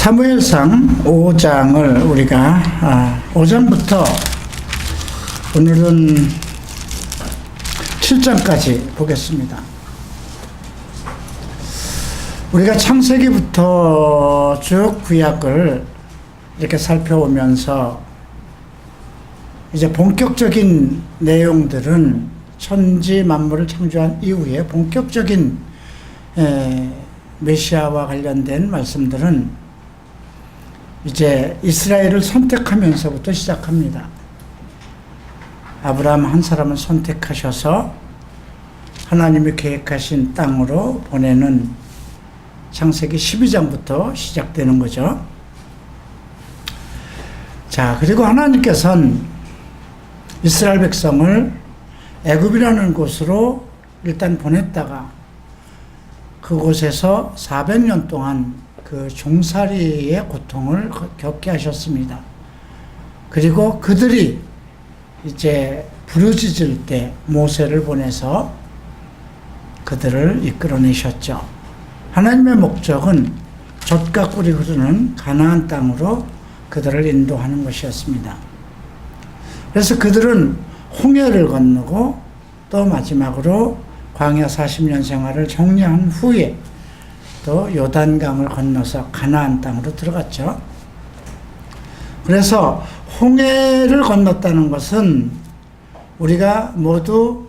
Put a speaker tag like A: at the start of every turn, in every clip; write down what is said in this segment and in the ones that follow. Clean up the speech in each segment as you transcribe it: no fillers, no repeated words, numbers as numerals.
A: 사무엘상 5장을 우리가 5장부터 오늘은 7장까지 보겠습니다. 우리가 창세기부터 쭉 구약을 이렇게 살펴오면서 이제 본격적인 내용들은 천지 만물을 창조한 이후에 본격적인 메시아와 관련된 말씀들은 이제 이스라엘을 선택하면서부터 시작합니다. 아브라함 한 사람을 선택하셔서 하나님이 계획하신 땅으로 보내는 창세기 12장부터 시작되는 거죠. 자, 그리고 하나님께서는 이스라엘 백성을 애굽이라는 곳으로 일단 보냈다가 그곳에서 400년 동안 그 종살이의 고통을 겪게 하셨습니다. 그리고 그들이 이제 부르짖을 때 모세를 보내서 그들을 이끌어내셨죠. 하나님의 목적은 젖과 꿀이 흐르는 가나안 땅으로 그들을 인도하는 것이었습니다. 그래서 그들은 홍해를 건너고 또 마지막으로 광야 40년 생활을 정리한 후에 또 요단강을 건너서 가나안 땅으로 들어갔죠. 그래서 홍해를 건넜다는 것은 우리가 모두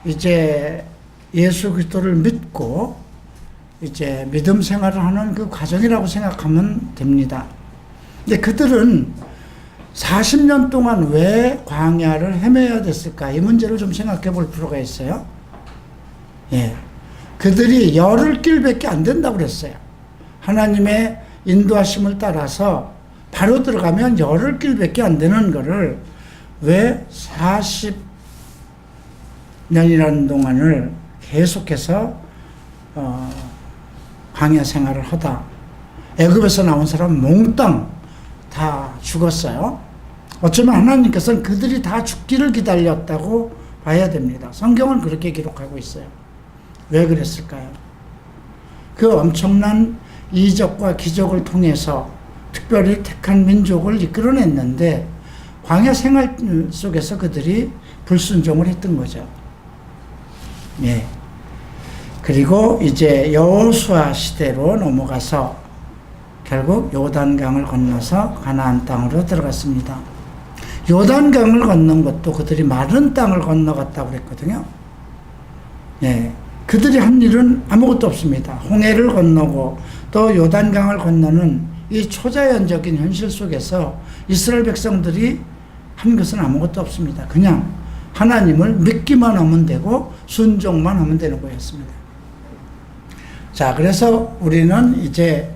A: 이제 예수 그리스도를 믿고 이제 믿음 생활을 하는 그 과정이라고 생각하면 됩니다. 근데 그들은 40년 동안 왜 광야를 헤매야 됐을까? 이 문제를 좀 생각해 볼 필요가 있어요. 예. 그들이 열흘 길밖에 안 된다고 그랬어요. 하나님의 인도하심을 따라서 바로 들어가면 열흘 길밖에 안 되는 거를 왜 40년이라는 동안을 계속해서 광야 생활을 하다. 애굽에서 나온 사람 몽땅 다 죽었어요. 어쩌면 하나님께서는 그들이 다 죽기를 기다렸다고 봐야 됩니다. 성경은 그렇게 기록하고 있어요. 왜 그랬을까요? 그 엄청난 이적과 기적을 통해서 특별히 택한 민족을 이끌어냈는데 광야 생활 속에서 그들이 불순종을 했던 거죠. 예. 그리고 이제 여호수아 시대로 넘어가서 결국 요단강을 건너서 가나안 땅으로 들어갔습니다. 요단강을 건넌 것도 그들이 마른 땅을 건너갔다고 그랬거든요. 예. 그들이 한 일은 아무것도 없습니다. 홍해를 건너고 또 요단강을 건너는 이 초자연적인 현실 속에서 이스라엘 백성들이 한 것은 아무것도 없습니다. 그냥 하나님을 믿기만 하면 되고 순종만 하면 되는 거였습니다. 자, 그래서 우리는 이제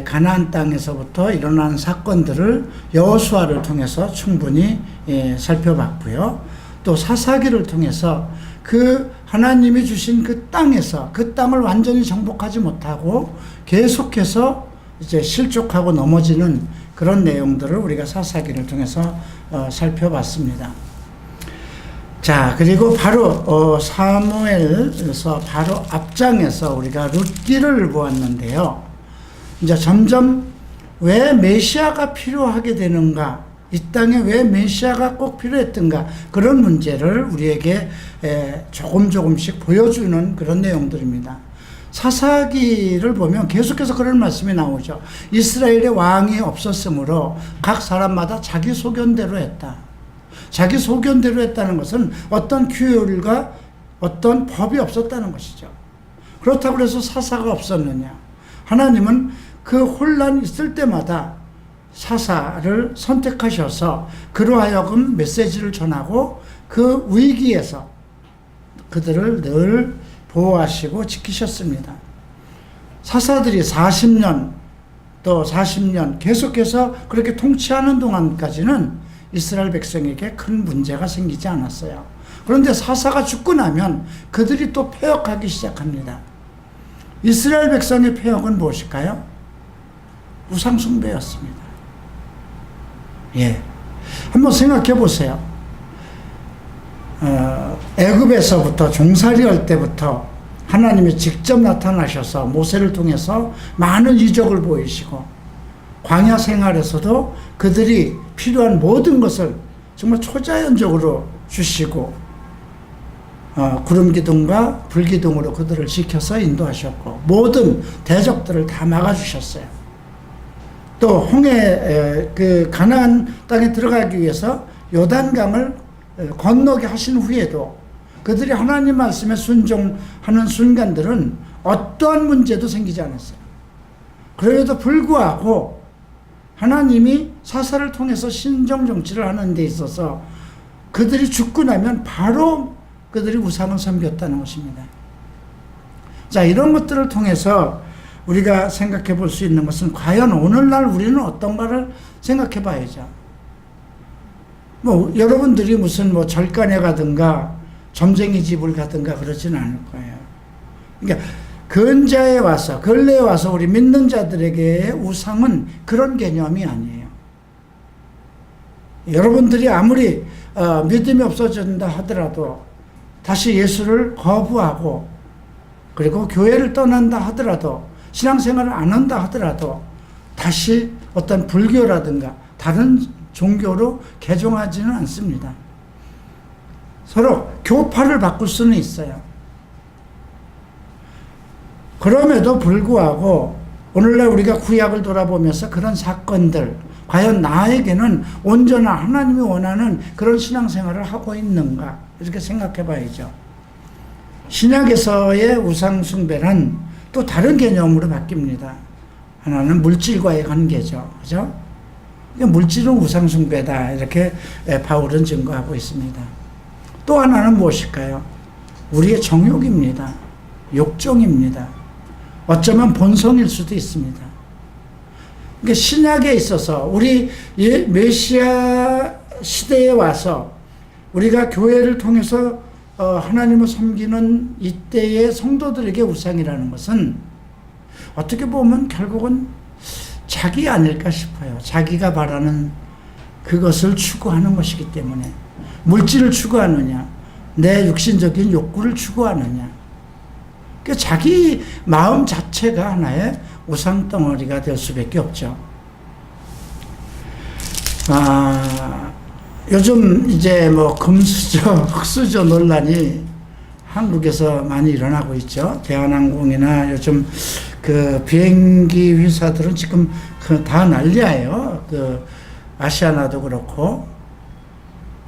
A: 가나안 땅에서부터 일어난 사건들을 여호수아를 통해서 충분히 살펴봤고요. 또 사사기를 통해서 그 하나님이 주신 그 땅에서 그 땅을 완전히 정복하지 못하고 계속해서 이제 실족하고 넘어지는 그런 내용들을 우리가 사사기를 통해서 살펴봤습니다. 자, 그리고 바로 사무엘에서 바로 앞장에서 우리가 룻기를 보았는데요. 이제 점점 왜 메시아가 필요하게 되는가, 이 땅에 왜 메시아가 꼭 필요했던가, 그런 문제를 우리에게 조금씩 보여주는 그런 내용들입니다. 사사기를 보면 계속해서 그런 말씀이 나오죠. 이스라엘의 왕이 없었으므로 각 사람마다 자기 소견대로 했다. 자기 소견대로 했다는 것은 어떤 규율과 어떤 법이 없었다는 것이죠. 그렇다고 해서 사사가 없었느냐? 하나님은 그 혼란이 있을 때마다 사사를 선택하셔서 그로 하여금 메시지를 전하고 그 위기에서 그들을 늘 보호하시고 지키셨습니다. 사사들이 40년 또 40년 계속해서 그렇게 통치하는 동안까지는 이스라엘 백성에게 큰 문제가 생기지 않았어요. 그런데 사사가 죽고 나면 그들이 또 패역하기 시작합니다. 이스라엘 백성의 패역은 무엇일까요? 우상숭배였습니다. 예. 한번 생각해 보세요. 애굽에서부터 종살이 할 때부터 하나님이 직접 나타나셔서 모세를 통해서 많은 이적을 보이시고 광야 생활에서도 그들이 필요한 모든 것을 정말 초자연적으로 주시고 구름 기둥과 불 기둥으로 그들을 지켜서 인도하셨고 모든 대적들을 다 막아주셨어요. 또 홍해 그 가나안 땅에 들어가기 위해서 요단강을 건너게 하신 후에도 그들이 하나님 말씀에 순종하는 순간들은 어떠한 문제도 생기지 않았어요. 그럼에도 불구하고 하나님이 사사를 통해서 신정 정치를 하는 데 있어서 그들이 죽고 나면 바로 그들이 우상을 섬겼다는 것입니다. 자, 이런 것들을 통해서 우리가 생각해 볼 수 있는 것은 과연 오늘날 우리는 어떤가를 생각해 봐야죠. 뭐 여러분들이 무슨 뭐 절간에 가든가 점쟁이 집을 가든가 그러지는 않을 거예요. 그러니까 근자에 와서 근래에 와서 우리 믿는 자들에게의 우상은 그런 개념이 아니에요. 여러분들이 아무리 믿음이 없어진다 하더라도 다시 예수를 거부하고 그리고 교회를 떠난다 하더라도 신앙생활을 안 한다 하더라도 다시 어떤 불교라든가 다른 종교로 개종하지는 않습니다. 서로 교파를 바꿀 수는 있어요. 그럼에도 불구하고 오늘날 우리가 구약을 돌아보면서 그런 사건들 과연 나에게는 온전한 하나님이 원하는 그런 신앙생활을 하고 있는가 이렇게 생각해 봐야죠. 신약에서의 우상숭배는 또 다른 개념으로 바뀝니다. 하나는 물질과의 관계죠. 그죠? 물질은 우상숭배다 이렇게 바울은 증거하고 있습니다. 또 하나는 무엇일까요? 우리의 정욕입니다. 욕정입니다. 어쩌면 본성일 수도 있습니다. 그러니까 신약에 있어서 우리 메시아 시대에 와서 우리가 교회를 통해서 하나님을 섬기는 이때의 성도들에게 우상이라는 것은 어떻게 보면 결국은 자기 아닐까 싶어요. 자기가 바라는 그것을 추구하는 것이기 때문에 물질을 추구하느냐 내 육신적인 욕구를 추구하느냐 그러니까 자기 마음 자체가 하나의 우상덩어리가 될 수밖에 없죠. 요즘 이제 뭐 금수저, 흑수저 논란이 한국에서 많이 일어나고 있죠. 대한항공이나 요즘 그 비행기 회사들은 지금 다 난리예요. 그 아시아나도 그렇고,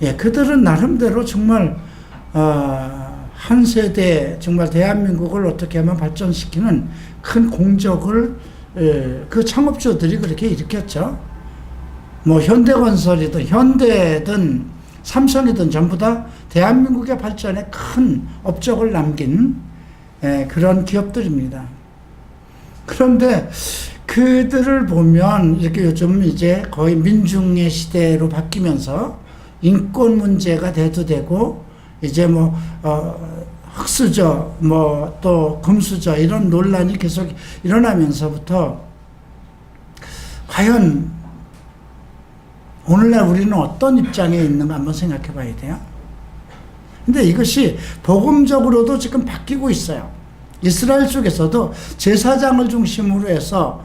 A: 예, 그들은 나름대로 정말 한 세대 정말 대한민국을 어떻게 하면 발전시키는 큰 공적을 그 창업주들이 그렇게 일으켰죠. 뭐 현대건설이든 현대든 삼성이든 전부 다 대한민국의 발전에 큰 업적을 남긴 그런 기업들입니다. 그런데 그들을 보면 이렇게 요즘 이제 거의 민중의 시대로 바뀌면서 인권 문제가 대두되고 이제 뭐 흑수저 뭐 또 금수저 이런 논란이 계속 일어나면서부터 과연 오늘날 우리는 어떤 입장에 있는가 한번 생각해 봐야 돼요. 근데 이것이 복음적으로도 지금 바뀌고 있어요. 이스라엘 쪽에서도 제사장을 중심으로 해서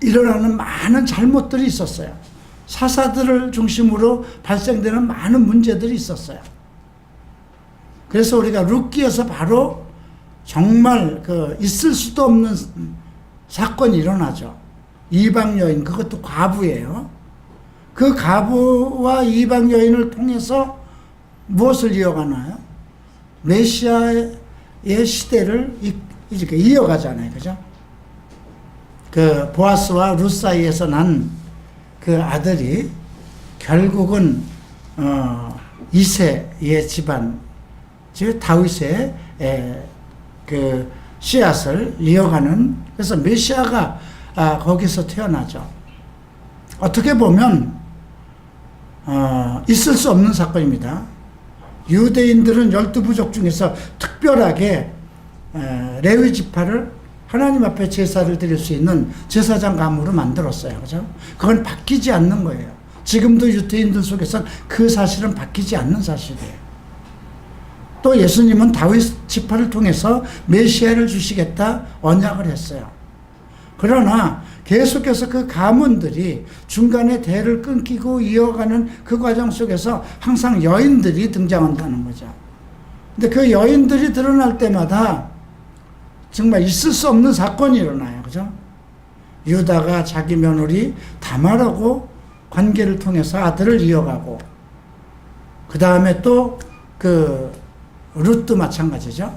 A: 일어나는 많은 잘못들이 있었어요. 사사들을 중심으로 발생되는 많은 문제들이 있었어요. 그래서 우리가 룻기에서 바로 정말 있을 수도 없는 사건이 일어나죠. 이방 여인, 그것도 과부예요. 그 과부와 이방 여인을 통해서 무엇을 이어가나요? 메시아의 시대를 이렇게 이어가잖아요. 그죠? 그 보아스와 룻 사이에서 난 그 아들이 결국은 이새의 집안, 즉 다윗의 그 씨앗을 이어가는, 그래서 메시아가 거기서 태어나죠. 어떻게 보면 있을 수 없는 사건입니다. 유대인들은 12부족 중에서 특별하게 레위 지파를 하나님 앞에 제사를 드릴 수 있는 제사장 감으로 만들었어요. 그죠? 그건 바뀌지 않는 거예요. 지금도 유대인들 속에서 그 사실은 바뀌지 않는 사실이에요. 또 예수님은 다윗 지파를 통해서 메시아를 주시겠다 언약을 했어요. 그러나 계속해서 그 가문들이 중간에 대를 끊기고 이어가는 그 과정 속에서 항상 여인들이 등장한다는 거죠. 근데 그 여인들이 드러날 때마다 정말 있을 수 없는 사건이 일어나요. 그죠? 유다가 자기 며느리 다말하고 관계를 통해서 아들을 이어가고, 그 다음에 또 그 룻도 마찬가지죠.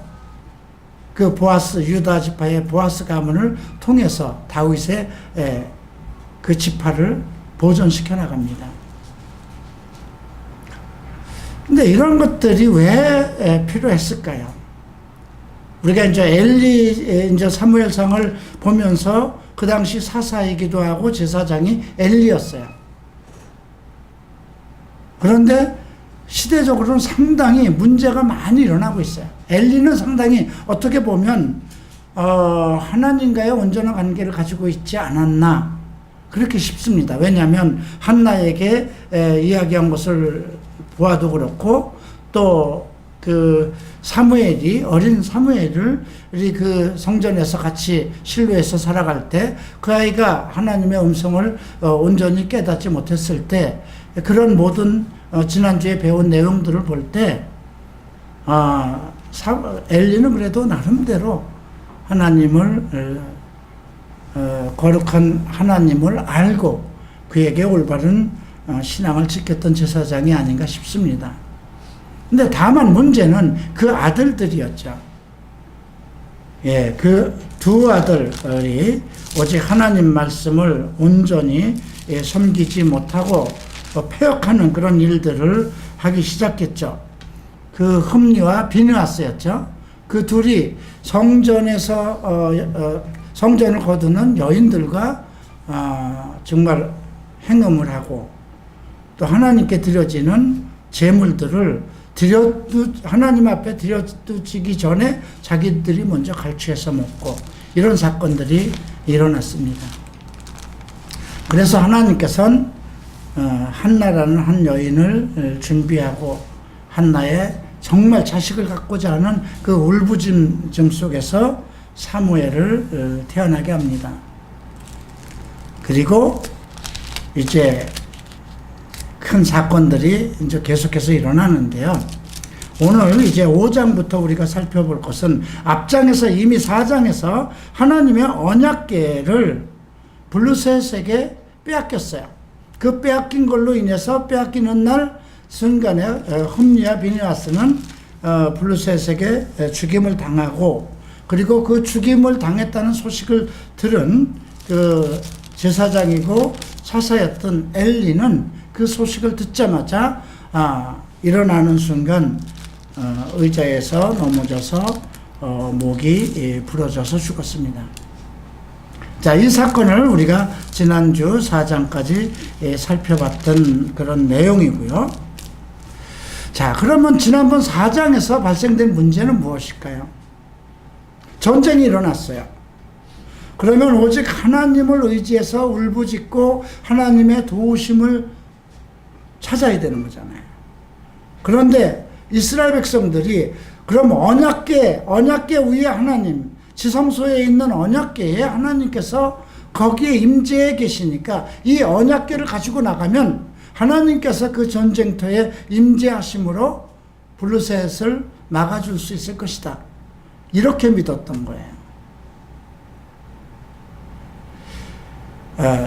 A: 그 보아스, 유다 지파의 보아스 가문을 통해서 다윗의 그 지파를 보존시켜 나갑니다. 근데 이런 것들이 왜 필요했을까요? 우리가 이제 엘리, 이제 사무엘상을 보면서 그 당시 사사이기도 하고 제사장이 엘리였어요. 그런데 시대적으로는 상당히 문제가 많이 일어나고 있어요. 엘리는 상당히 어떻게 보면 하나님과의 온전한 관계를 가지고 있지 않았나 그렇게 싶습니다. 왜냐하면 한나에게 이야기한 것을 보아도 그렇고, 또 그 사무엘이, 어린 사무엘을 그 성전에서 같이 실로에서 살아갈 때 그 아이가 하나님의 음성을 온전히 깨닫지 못했을 때, 그런 모든 지난주에 배운 내용들을 볼 때 엘리는 그래도 나름대로 하나님을 거룩한 하나님을 알고 그에게 올바른 신앙을 지켰던 제사장이 아닌가 싶습니다. 근데 다만 문제는 그 아들들이었죠. 예, 그 두 아들이 오직 하나님 말씀을 온전히 섬기지 못하고 폐역하는 그런 일들을 하기 시작했죠. 그 흠니와 비느하스였죠. 그 둘이 성전에서 성전을 거두는 여인들과 정말 행음을 하고, 또 하나님께 드려지는 제물들을 하나님 앞에 드려지기 전에 자기들이 먼저 갈취해서 먹고, 이런 사건들이 일어났습니다. 그래서 하나님께서는 한나라는 한 여인을 준비하고, 한나의 정말 자식을 갖고자 하는 그 울부짖음 속에서 사무엘을 태어나게 합니다. 그리고 이제 큰 사건들이 이제 계속해서 일어나는데요. 오늘 이제 5장부터 우리가 살펴볼 것은, 앞장에서 이미 4장에서 하나님의 언약궤를 블루셋에게 빼앗겼어요. 그 빼앗긴 걸로 인해서 빼앗기는 날 순간에 흠니와 비느하스는 블루셋에게 죽임을 당하고, 그리고 그 죽임을 당했다는 소식을 들은 그 제사장이고 사사였던 엘리는 그 소식을 듣자마자 일어나는 순간 의자에서 넘어져서 목이 부러져서 죽었습니다. 자, 이 사건을 우리가 지난주 4장까지 살펴봤던 그런 내용이고요. 자, 그러면 지난번 4장에서 발생된 문제는 무엇일까요? 전쟁이 일어났어요. 그러면 오직 하나님을 의지해서 울부짖고 하나님의 도우심을 찾아야 되는 거잖아요. 그런데 이스라엘 백성들이 그럼 언약궤 위에 하나님, 지성소에 있는 언약궤에 하나님께서 거기에 임재해 계시니까 이 언약궤를 가지고 나가면 하나님께서 그 전쟁터에 임재하심으로 블루셋을 막아줄 수 있을 것이다. 이렇게 믿었던 거예요.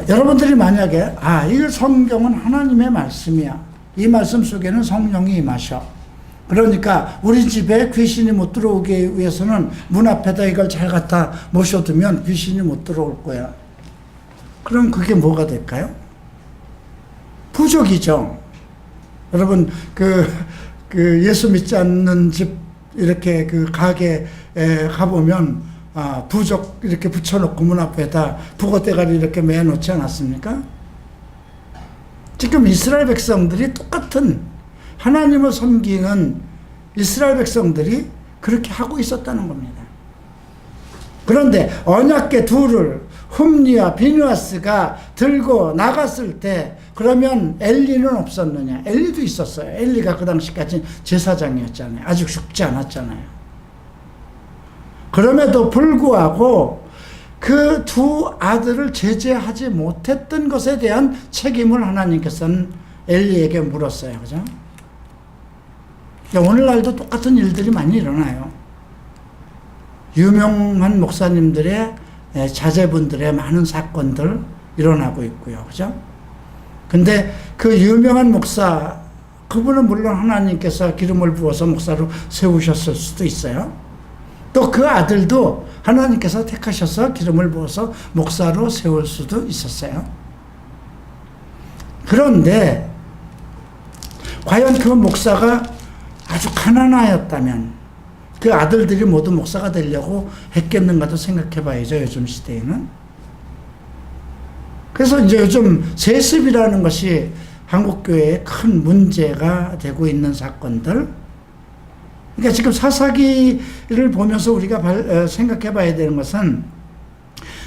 A: 여러분들이 만약에 이 성경은 하나님의 말씀이야, 이 말씀 속에는 성령이 임하셔, 그러니까 우리 집에 귀신이 못 들어오기 위해서는 문 앞에다 이걸 잘 갖다 모셔두면 귀신이 못 들어올 거야. 그럼 그게 뭐가 될까요? 부족이죠. 여러분 그 예수 믿지 않는 집 이렇게 그 가게에 가보면 부적 이렇게 붙여놓고 문 앞에다 북어대가리 이렇게 매놓지 않았습니까? 지금 이스라엘 백성들이 똑같은 하나님을 섬기는 이스라엘 백성들이 그렇게 하고 있었다는 겁니다. 그런데 언약궤 둘을 흠니와 비느하스가 들고 나갔을 때, 그러면 엘리는 없었느냐? 엘리도 있었어요. 엘리가 그 당시까지 제사장이었잖아요. 아직 죽지 않았잖아요. 그럼에도 불구하고 그 두 아들을 제재하지 못했던 것에 대한 책임을 하나님께서는 엘리에게 물었어요. 그죠? 오늘날도 똑같은 일들이 많이 일어나요. 유명한 목사님들의 자제분들의 많은 사건들 일어나고 있고요. 그죠? 근데 그 유명한 목사, 그분은 물론 하나님께서 기름을 부어서 목사로 세우셨을 수도 있어요. 또 그 아들도 하나님께서 택하셔서 기름을 부어서 목사로 세울 수도 있었어요. 그런데 과연 그 목사가 아주 가난하였다면 그 아들들이 모두 목사가 되려고 했겠는가도 생각해 봐야죠, 요즘 시대에는. 그래서 이제 요즘 세습이라는 것이 한국교회에 큰 문제가 되고 있는 사건들. 그러니까 지금 사사기를 보면서 우리가 생각해 봐야 되는 것은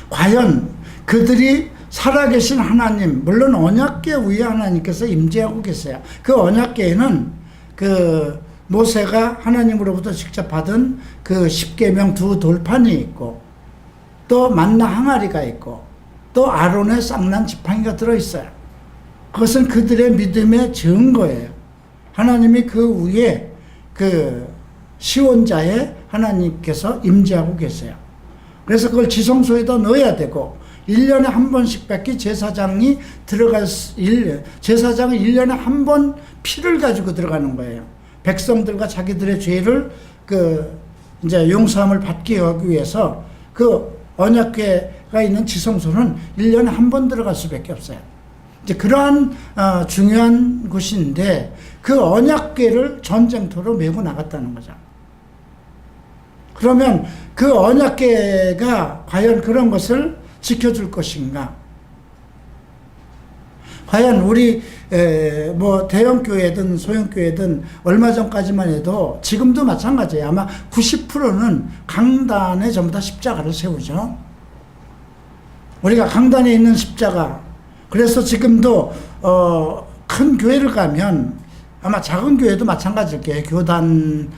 A: 과연 그들이 살아계신 하나님, 물론 언약궤 위에 하나님께서 임재하고 계세요. 그 언약궤에는 그 모세가 하나님으로부터 직접 받은 그 십계명 두 돌판이 있고 또 만나 항아리가 있고 또 아론의 쌍난 지팡이가 들어있어요. 그것은 그들의 믿음의 증거예요. 하나님이 그 위에 그 시온자에 하나님께서 임재하고 계세요. 그래서 그걸 지성소에다 넣어야 되고 1년에 한 번씩 밖에 제사장이 제사장은 1년에 한 번 피를 가지고 들어가는 거예요. 백성들과 자기들의 죄를 이제 용서함을 받기 위해서 그 언약궤가 있는 지성소는 1년에 한 번 들어갈 수밖에 없어요. 이제 그러한 중요한 곳인데 그 언약궤를 전쟁터로 메고 나갔다는 거죠. 그러면 그 언약궤가 과연 그런 것을 지켜줄 것인가? 과연 우리 뭐 대형교회든 소형교회든 얼마 전까지만 해도 지금도 마찬가지예요. 아마 90%는 강단에 전부 다 십자가를 세우죠. 우리가 강단에 있는 십자가, 그래서 지금도 큰 교회를 가면 아마 작은 교회도 마찬가지일 거예요. 교단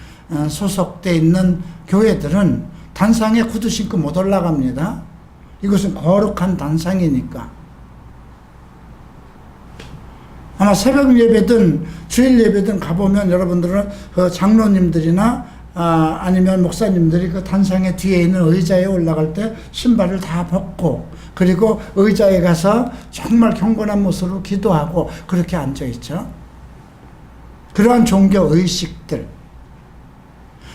A: 소속돼 있는 교회들은 단상에 구두 신고 못 올라갑니다. 이것은 거룩한 단상이니까. 아마 새벽 예배든 주일 예배든 가보면 여러분들은 그 장로님들이나 아니면 목사님들이 그 단상의 뒤에 있는 의자에 올라갈 때 신발을 다 벗고 그리고 의자에 가서 정말 경건한 모습으로 기도하고 그렇게 앉아있죠. 그러한 종교 의식들,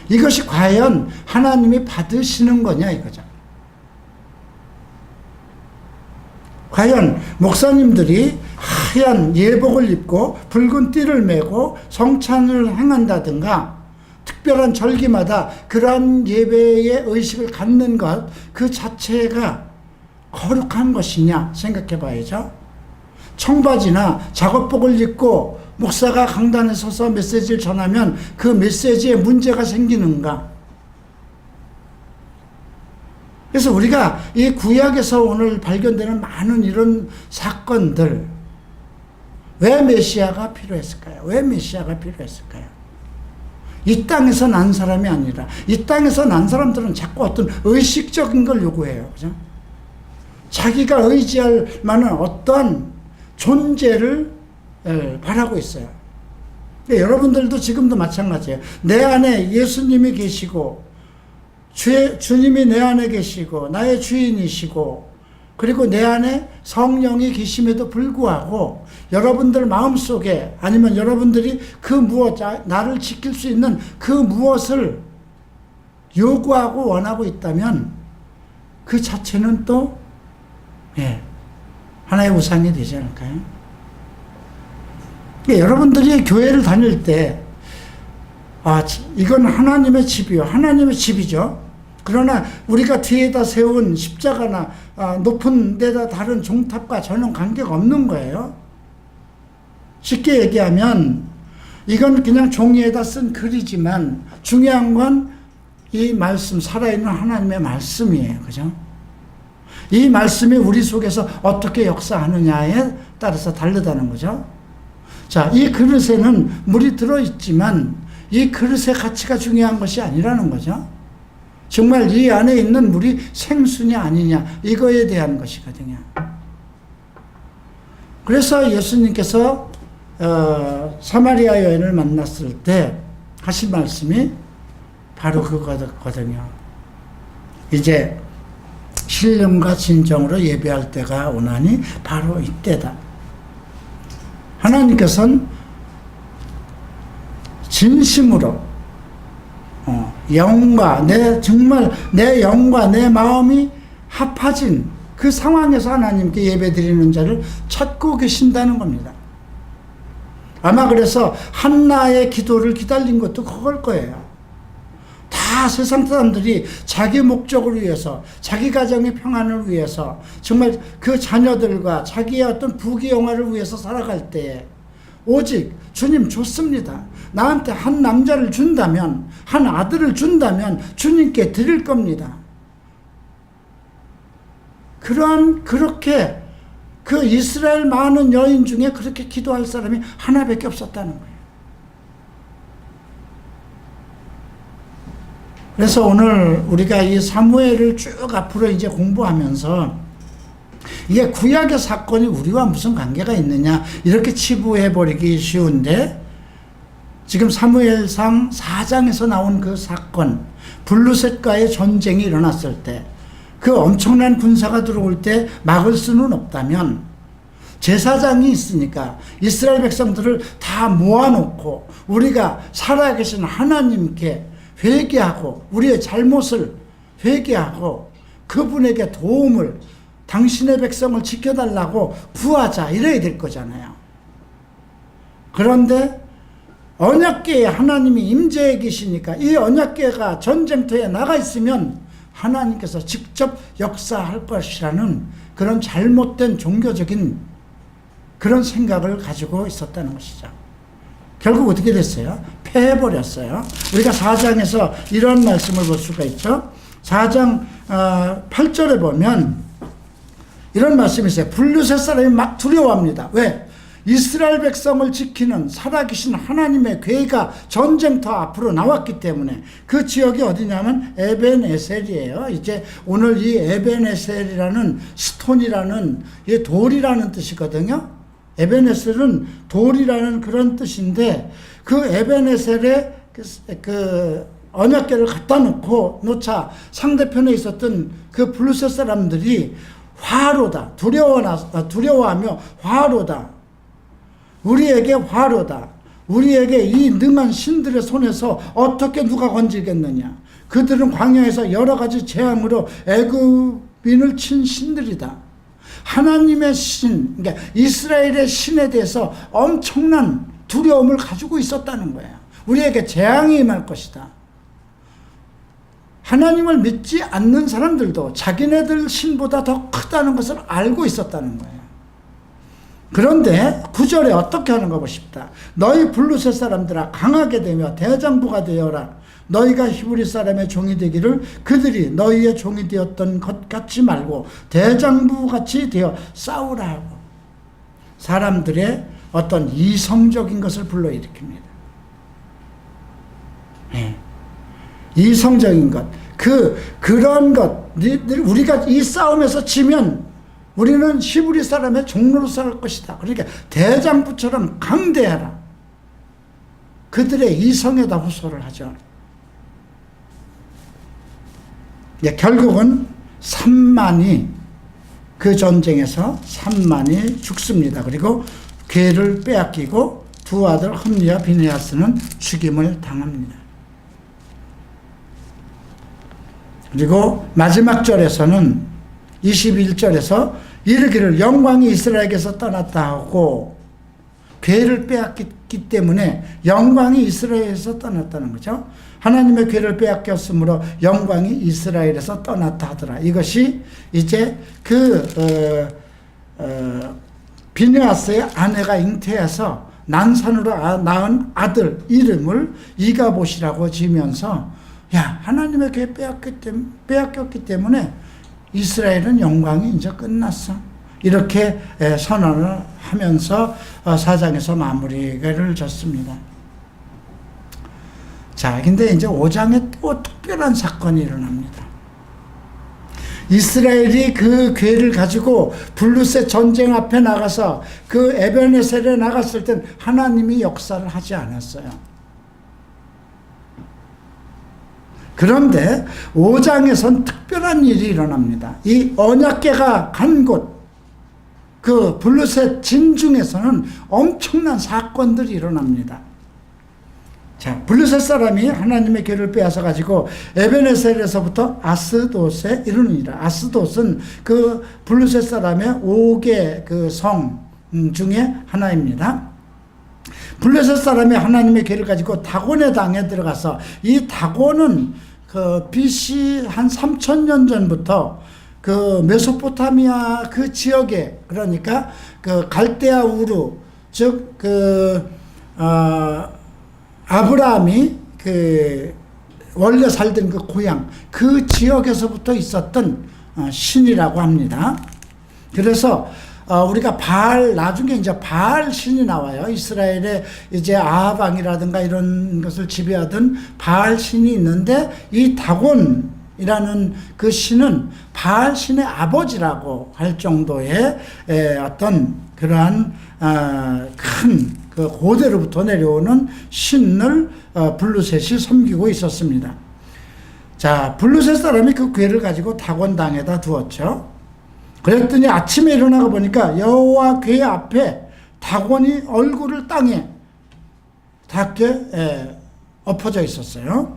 A: 이것이 과연 하나님이 받으시는 거냐 이거죠. 과연 목사님들이 하얀 예복을 입고 붉은 띠를 메고 성찬을 행한다든가 특별한 절기마다 그러한 예배의 의식을 갖는 것 그 자체가 거룩한 것이냐 생각해 봐야죠. 청바지나 작업복을 입고 목사가 강단에 서서 메시지를 전하면 그 메시지에 문제가 생기는가? 그래서 우리가 이 구약에서 오늘 발견되는 많은 이런 사건들, 왜 메시아가 필요했을까요? 왜 메시아가 필요했을까요? 이 땅에서 난 사람이 아니라 이 땅에서 난 사람들은 자꾸 어떤 의식적인 걸 요구해요. 그죠? 자기가 의지할 만한 어떤 존재를 바라고 있어요. 여러분들도 지금도 마찬가지예요. 내 안에 예수님이 계시고 주님이 내 안에 계시고 나의 주인이시고 그리고 내 안에 성령이 계심에도 불구하고 여러분들 마음속에 아니면 여러분들이 그 무엇, 나를 지킬 수 있는 그 무엇을 요구하고 원하고 있다면 그 자체는 또 하나의 우상이 되지 않을까요? 여러분들이 교회를 다닐 때 이건 하나님의 집이요. 하나님의 집이죠. 그러나 우리가 뒤에다 세운 십자가나 높은 데다 다른 종탑과 전혀 관계가 없는 거예요. 쉽게 얘기하면 이건 그냥 종이에다 쓴 글이지만 중요한 건 이 말씀, 살아있는 하나님의 말씀이에요. 그죠? 이 말씀이 우리 속에서 어떻게 역사하느냐에 따라서 다르다는 거죠. 자, 이 그릇에는 물이 들어있지만 이 그릇의 가치가 중요한 것이 아니라는 거죠. 정말 이 안에 있는 물이 생수냐 아니냐 이거에 대한 것이거든요. 그래서 예수님께서 사마리아 여인을 만났을 때 하신 말씀이 바로 그거거든요. 이제 신령과 진정으로 예배할 때가 오나니 바로 이때다. 하나님께서는 진심으로 영과 정말 내 영과 내 마음이 합해진 그 상황에서 하나님께 예배드리는 자를 찾고 계신다는 겁니다. 아마 그래서 한나의 기도를 기다린 것도 그걸 거예요. 다 세상 사람들이 자기 목적을 위해서, 자기 가정의 평안을 위해서, 정말 그 자녀들과 자기의 어떤 부귀영화를 위해서 살아갈 때에 오직 주님 좋습니다. 나한테 한 남자를 준다면, 한 아들을 준다면 주님께 드릴 겁니다. 그렇게 그 이스라엘 많은 여인 중에 그렇게 기도할 사람이 하나밖에 없었다는 거예요. 그래서 오늘 우리가 이 사무엘을 쭉 앞으로 이제 공부하면서 이게 구약의 사건이 우리와 무슨 관계가 있느냐 이렇게 치부해버리기 쉬운데, 지금 사무엘상 4장에서 나온 그 사건, 블루셋과의 전쟁이 일어났을 때 그 엄청난 군사가 들어올 때 막을 수는 없다면 제사장이 있으니까 이스라엘 백성들을 다 모아놓고 우리가 살아계신 하나님께 회개하고 우리의 잘못을 회개하고 그분에게 도움을, 당신의 백성을 지켜달라고 구하자 이래야 될 거잖아요. 그런데 언약궤에 하나님이 임재해 계시니까 이 언약궤가 전쟁터에 나가 있으면 하나님께서 직접 역사할 것이라는 그런 잘못된 종교적인 그런 생각을 가지고 있었다는 것이죠. 결국 어떻게 됐어요? 패해버렸어요. 우리가 4장에서 이런 말씀을 볼 수가 있죠. 4장 8절에 보면 이런 말씀이 있어요. 블루셋 사람이 막 두려워합니다. 왜? 이스라엘 백성을 지키는 살아계신 하나님의 궤가 전쟁터 앞으로 나왔기 때문에. 그 지역이 어디냐면 에벤에셀이에요. 이제 오늘 이 에벤에셀이라는 스톤이라는 이 돌이라는 뜻이거든요. 에벤에셀은 돌이라는 그런 뜻인데, 그 에벤에셀에 그 언약궤를 갖다 놓자 상대편에 있었던 그 블루셋 사람들이 화로다, 두려워하며 화로다, 우리에게 화로다, 우리에게 이 능한 신들의 손에서 어떻게 누가 건지겠느냐, 그들은 광야에서 여러 가지 재앙으로 애굽인을 친 신들이다. 하나님의 신, 그러니까 이스라엘의 신에 대해서 엄청난 두려움을 가지고 있었다는 거예요. 우리에게 재앙이 임할 것이다. 하나님을 믿지 않는 사람들도 자기네들 신보다 더 크다는 것을 알고 있었다는 거예요. 그런데 9절에 어떻게 하는가 보십시다. 너희 블루셋 사람들아 강하게 되며 대장부가 되어라. 너희가 히브리 사람의 종이 되기를 그들이 너희의 종이 되었던 것 같이 말고 대장부같이 되어 싸우라 하고, 사람들의 어떤 이성적인 것을 불러일으킵니다. 네. 이성적인 것, 그런 것, 우리가 이 싸움에서 지면 우리는 히브리 사람의 종로로 살 것이다. 그러니까 대장부처럼 강대하라. 그들의 이성에다 호소를 하죠. 결국은 3만이, 그 전쟁에서 3만이 죽습니다. 그리고 궤를 빼앗기고 두 아들 홈리와 비느하스는 죽임을 당합니다. 그리고 마지막 절에서는 21절에서 이르기를 영광이 이스라엘에게서 떠났다 하고, 궤를 빼앗겼기 때문에 영광이 이스라엘에서 떠났다는 거죠. 하나님의 궤를 빼앗겼으므로 영광이 이스라엘에서 떠났다 하더라. 이것이 이제 비느하스의 아내가 잉태해서 난산으로 낳은 아들 이름을 이가봇이라고 지으면서, 야, 하나님의 궤 빼앗겼기 때문에 이스라엘은 영광이 이제 끝났어. 이렇게 선언을 하면서 4장에서 마무리를 졌습니다. 자, 근데 이제 5장에 또 특별한 사건이 일어납니다. 이스라엘이 그 괴를 가지고 블루셋 전쟁 앞에 나가서 그 에베네셀에 나갔을 땐 하나님이 역사를 하지 않았어요. 그런데 5장에선 특별한 일이 일어납니다. 이 언약궤가 간 곳, 그 블루셋 진중에서는 엄청난 사건들이 일어납니다. 자, 블루셋 사람이 하나님의 궤를 빼앗아 가지고 에베네셀에서부터 아스돗에 이르느니라. 아스돗은 그 블루셋 사람의 5개 그 성 중에 하나입니다. 블루셋 사람이 하나님의 궤를 가지고 다곤의 땅에 들어가서, 이 다곤은 그 BC 한 3000년 전부터 그 메소포타미아 그 지역에, 그러니까 그 갈대아 우르, 즉 아브라함이 그 원래 살던 그 고향, 그 지역에서부터 있었던 신이라고 합니다. 그래서 우리가 바알, 나중에 이제 바알 신이 나와요. 이스라엘에 이제 아하방이라든가 이런 것을 지배하던 바알 신이 있는데, 이 다곤이라는 그 신은 바알 신의 아버지라고 할 정도의 어떤 그러한 큰 그 고대로부터 내려오는 신을 블루셋이 섬기고 있었습니다. 자, 블루셋 사람이 그 궤를 가지고 다곤 땅에다 두었죠. 그랬더니 아침에 일어나가 보니까 여호와 궤 앞에 다곤이 얼굴을 땅에 닿게 엎어져 있었어요.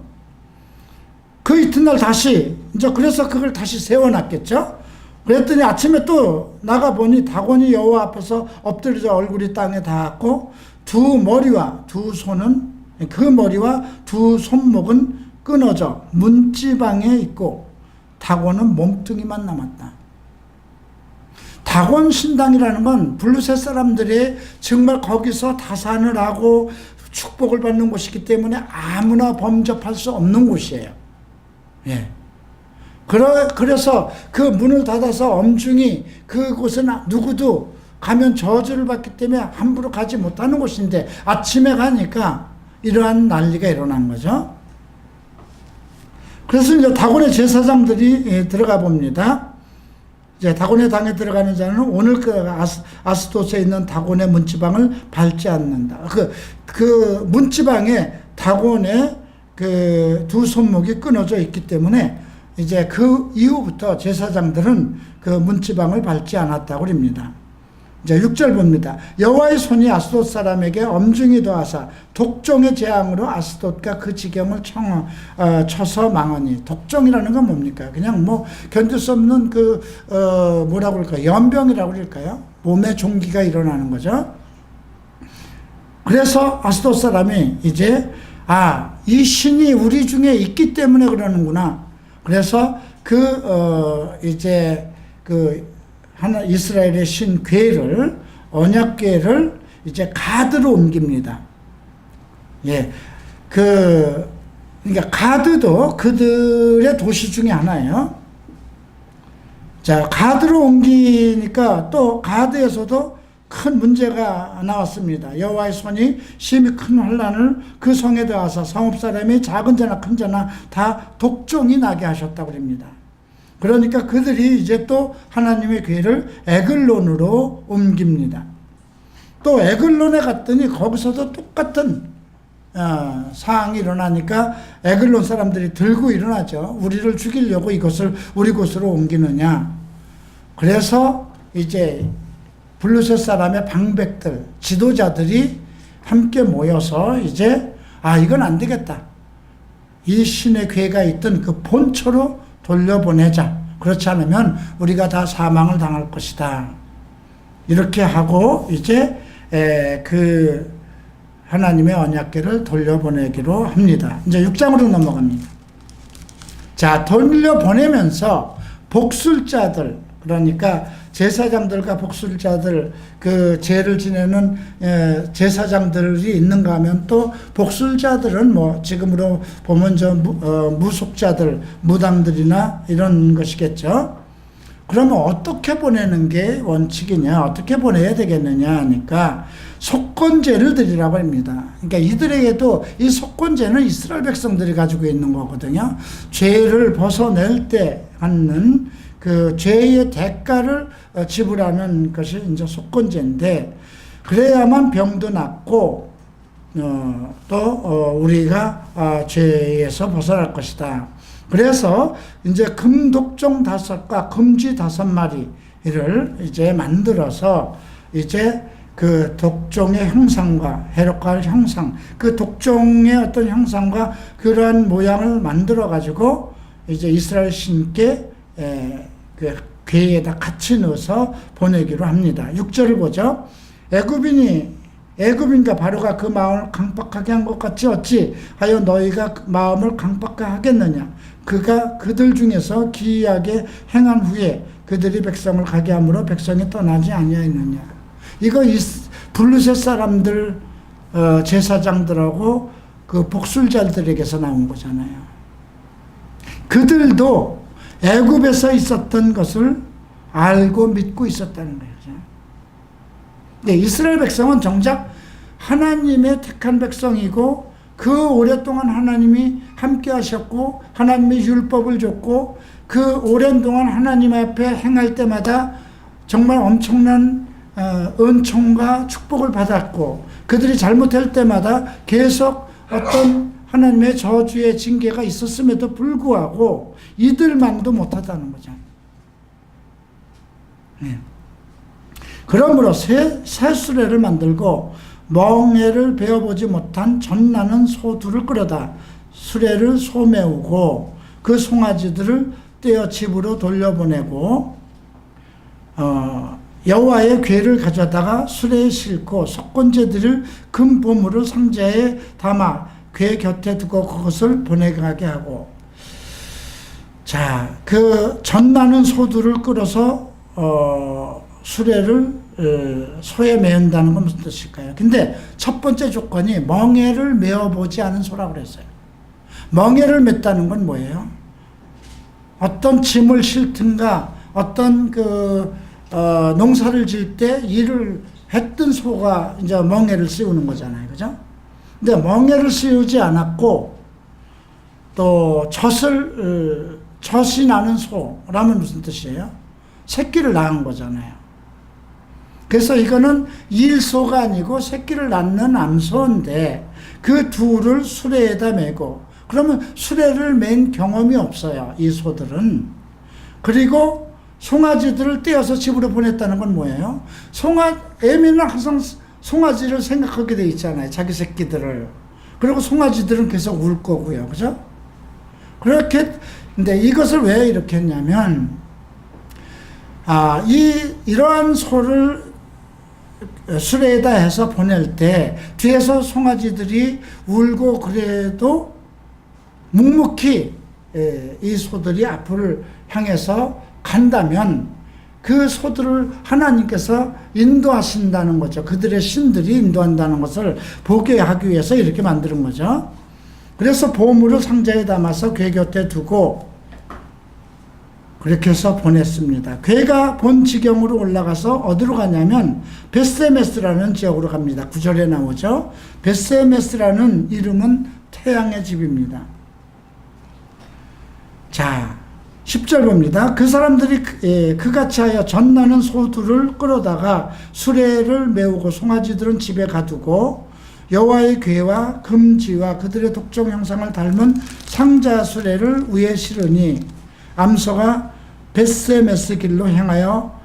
A: 그 이튿날 다시, 이제 그래서 그걸 다시 세워놨겠죠. 그랬더니 아침에 또 나가보니 다곤이 여호와 앞에서 엎드려져 얼굴이 땅에 닿았고, 두 머리와 두 손은, 그 머리와 두 손목은 끊어져 문지방에 있고 다곤은 몸뚱이만 남았다. 다곤 신당이라는 건 블루셋 사람들이 정말 거기서 다산을 하고 축복을 받는 곳이기 때문에 아무나 범접할 수 없는 곳이에요. 예. 그래서 그 문을 닫아서 엄중히 그곳은 누구도 가면 저주를 받기 때문에 함부로 가지 못하는 곳인데, 아침에 가니까 이러한 난리가 일어난 거죠. 그래서 이제 다곤의 제사장들이 들어가 봅니다. 이제 다곤의 당에 들어가는 자는 오늘 그 아스돗에 있는 다곤의 문지방을 밟지 않는다. 그 문지방에 다곤의 그 두 손목이 끊어져 있기 때문에 이제 그 이후부터 제사장들은 그 문지방을 밟지 않았다고 합니다. 이제 6절 봅니다. 여호와의 손이 아스돗 사람에게 엄중히 더하사 독종의 재앙으로 아스돗과 그 지경을 쳐서 망하니. 독종이라는 건 뭡니까? 그냥 뭐 견딜 수 없는 그 뭐라고 할까요? 연병이라고 할까요? 몸에 종기가 일어나는 거죠. 그래서 아스돗 사람이 이제 이 신이 우리 중에 있기 때문에 그러는구나. 그래서 이제 이스라엘의 신 궤를, 언약궤를 이제 가드로 옮깁니다. 예. 그러니까 가드도 그들의 도시 중에 하나예요. 자, 가드로 옮기니까 또 가드에서도 큰 문제가 나왔습니다. 여호와의 손이 심히 큰 환난을 그 성에 더하사 성읍 사람이 작은 자나 큰 자나 다 독종이 나게 하셨다고 합니다. 그러니까 그들이 이제 또 하나님의 궤를 에글론으로 옮깁니다. 또 에글론에 갔더니 거기서도 똑같은 사항이 일어나니까 에글론 사람들이 들고 일어나죠. 우리를 죽이려고 이것을 우리 곳으로 옮기느냐. 그래서 이제 블루셋 사람의 방백들, 지도자들이 함께 모여서 이제 이건 안 되겠다. 이 신의 궤가 있던 그 본처로 돌려보내자. 그렇지 않으면 우리가 다 사망을 당할 것이다. 이렇게 하고 이제 그 하나님의 언약궤를 돌려보내기로 합니다. 이제 6장으로 넘어갑니다. 자, 돌려보내면서 복술자들, 그러니까 제사장들과 복술자들, 그 제를 지내는 제사장들이 있는가 하면 또 복술자들은 뭐 지금으로 보면 무속자들, 무당들이나 이런 것이겠죠. 그러면 어떻게 보내는 게 원칙이냐, 어떻게 보내야 되겠느냐 하니까 속건제를 드리라고 합니다. 그러니까 이들에게도 이 속건제는 이스라엘 백성들이 가지고 있는 거거든요. 죄를 벗어낼 때 하는 그 죄의 대가를 지불하는 것이 이제 속건제인데, 그래야만 병도 낫고 또 우리가 죄에서 벗어날 것이다. 그래서 이제 금독종 5과 금쥐 5마리를 이제 만들어서 이제 그 독종의 형상과 해롭게 할 형상, 그 독종의 어떤 형상과 그러한 모양을 만들어 가지고 이제 이스라엘 신께 그 궤에다 같이 넣어서 보내기로 합니다. 6절을 보죠. 애굽인과 바로가 그 마음을 강박하게 한 것 같이 어찌 하여 너희가 그 마음을 강박하게 하겠느냐. 그가 그들 중에서 기이하게 행한 후에 그들이 백성을 가게 함으로 백성이 떠나지 아니하였느냐. 이거 블루셋 사람들 제사장들하고 그 복술자들에게서 나온 거잖아요. 그들도 애굽에서 있었던 것을 알고 믿고 있었다는 거예요. 네, 이스라엘 백성은 정작 하나님의 택한 백성이고 그 오랫동안 하나님이 함께 하셨고 하나님의 율법을 줬고 그 오랜 동안 하나님 앞에 행할 때마다 정말 엄청난 은총과 축복을 받았고, 그들이 잘못할 때마다 계속 어떤 하나님의 저주의 징계가 있었음에도 불구하고 이들만도 못하다는 거죠. 네. 그러므로 새 수레를 만들고 멍에를 베어보지 못한 젖나는 소들을 끌어다 수레를 소매우고 그 송아지들을 떼어 집으로 돌려보내고 여호와의 궤를 가져다가 수레에 싣고 속건제들을 금 보물을 상자에 담아 궤 곁에 두고 그것을 보내가게 하고, 자, 그 젖나는 소들을 끌어서 수레를 소에 메운다는 건 무슨 뜻일까요? 근데 첫 번째 조건이 멍에를 메어보지 않은 소라고 그랬어요. 멍에를 맸다는 건 뭐예요? 어떤 짐을 싣든가 어떤 농사를 지을 때 일을 했던 소가 이제 멍에를 씌우는 거잖아요. 그죠? 근데 멍에를 씌우지 않았고 또 젖이 나는 소라면 무슨 뜻이에요? 새끼를 낳은 거잖아요. 그래서 이거는 일소가 아니고 새끼를 낳는 암소인데 그 둘을 수레에다 메고, 그러면 수레를 맨 경험이 없어요, 이 소들은. 그리고 송아지들을 떼어서 집으로 보냈다는 건 뭐예요? 애미는 항상 송아지를 생각하게 돼 있잖아요, 자기 새끼들을. 그리고 송아지들은 계속 울 거고요, 그죠? 그렇게, 근데 이것을 왜 이렇게 했냐면, 이러한 소를 수레에다 해서 보낼 때 뒤에서 송아지들이 울고 그래도 묵묵히 이 소들이 앞을 향해서 간다면 그 소들을 하나님께서 인도하신다는 거죠. 그들의 신들이 인도한다는 것을 보게 하기 위해서 이렇게 만드는 거죠. 그래서 보물을 상자에 담아서 궤 곁에 두고 그렇게 해서 보냈습니다. 궤가 본 지경으로 올라가서 어디로 가냐면 벳세메스라는 지역으로 갑니다. 9절에 나오죠. 벳세메스라는 이름은 태양의 집입니다. 자, 10절 봅니다. 그 사람들이 그같이 하여 젖나는 소들을 끌어다가 수레를 메우고 송아지들은 집에 가두고 여호와의 궤와 금지와 그들의 독종 형상을 닮은 상자 수레를 위에 실으니 암소가 벳세메스 길로 향하여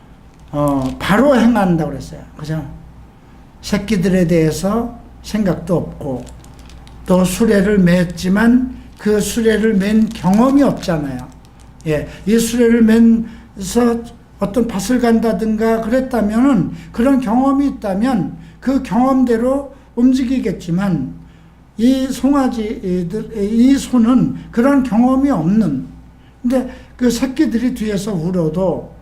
A: 바로 행한다고 그랬어요. 그죠? 새끼들에 대해서 생각도 없고 또 수레를 맸지만 그 수레를 맨 경험이 없잖아요. 예, 이 수레를 맨서 어떤 밭을 간다든가 그랬다면은, 그런 경험이 있다면 그 경험대로 움직이겠지만 이 이 소는 그런 경험이 없는, 근데 그 새끼들이 뒤에서 울어도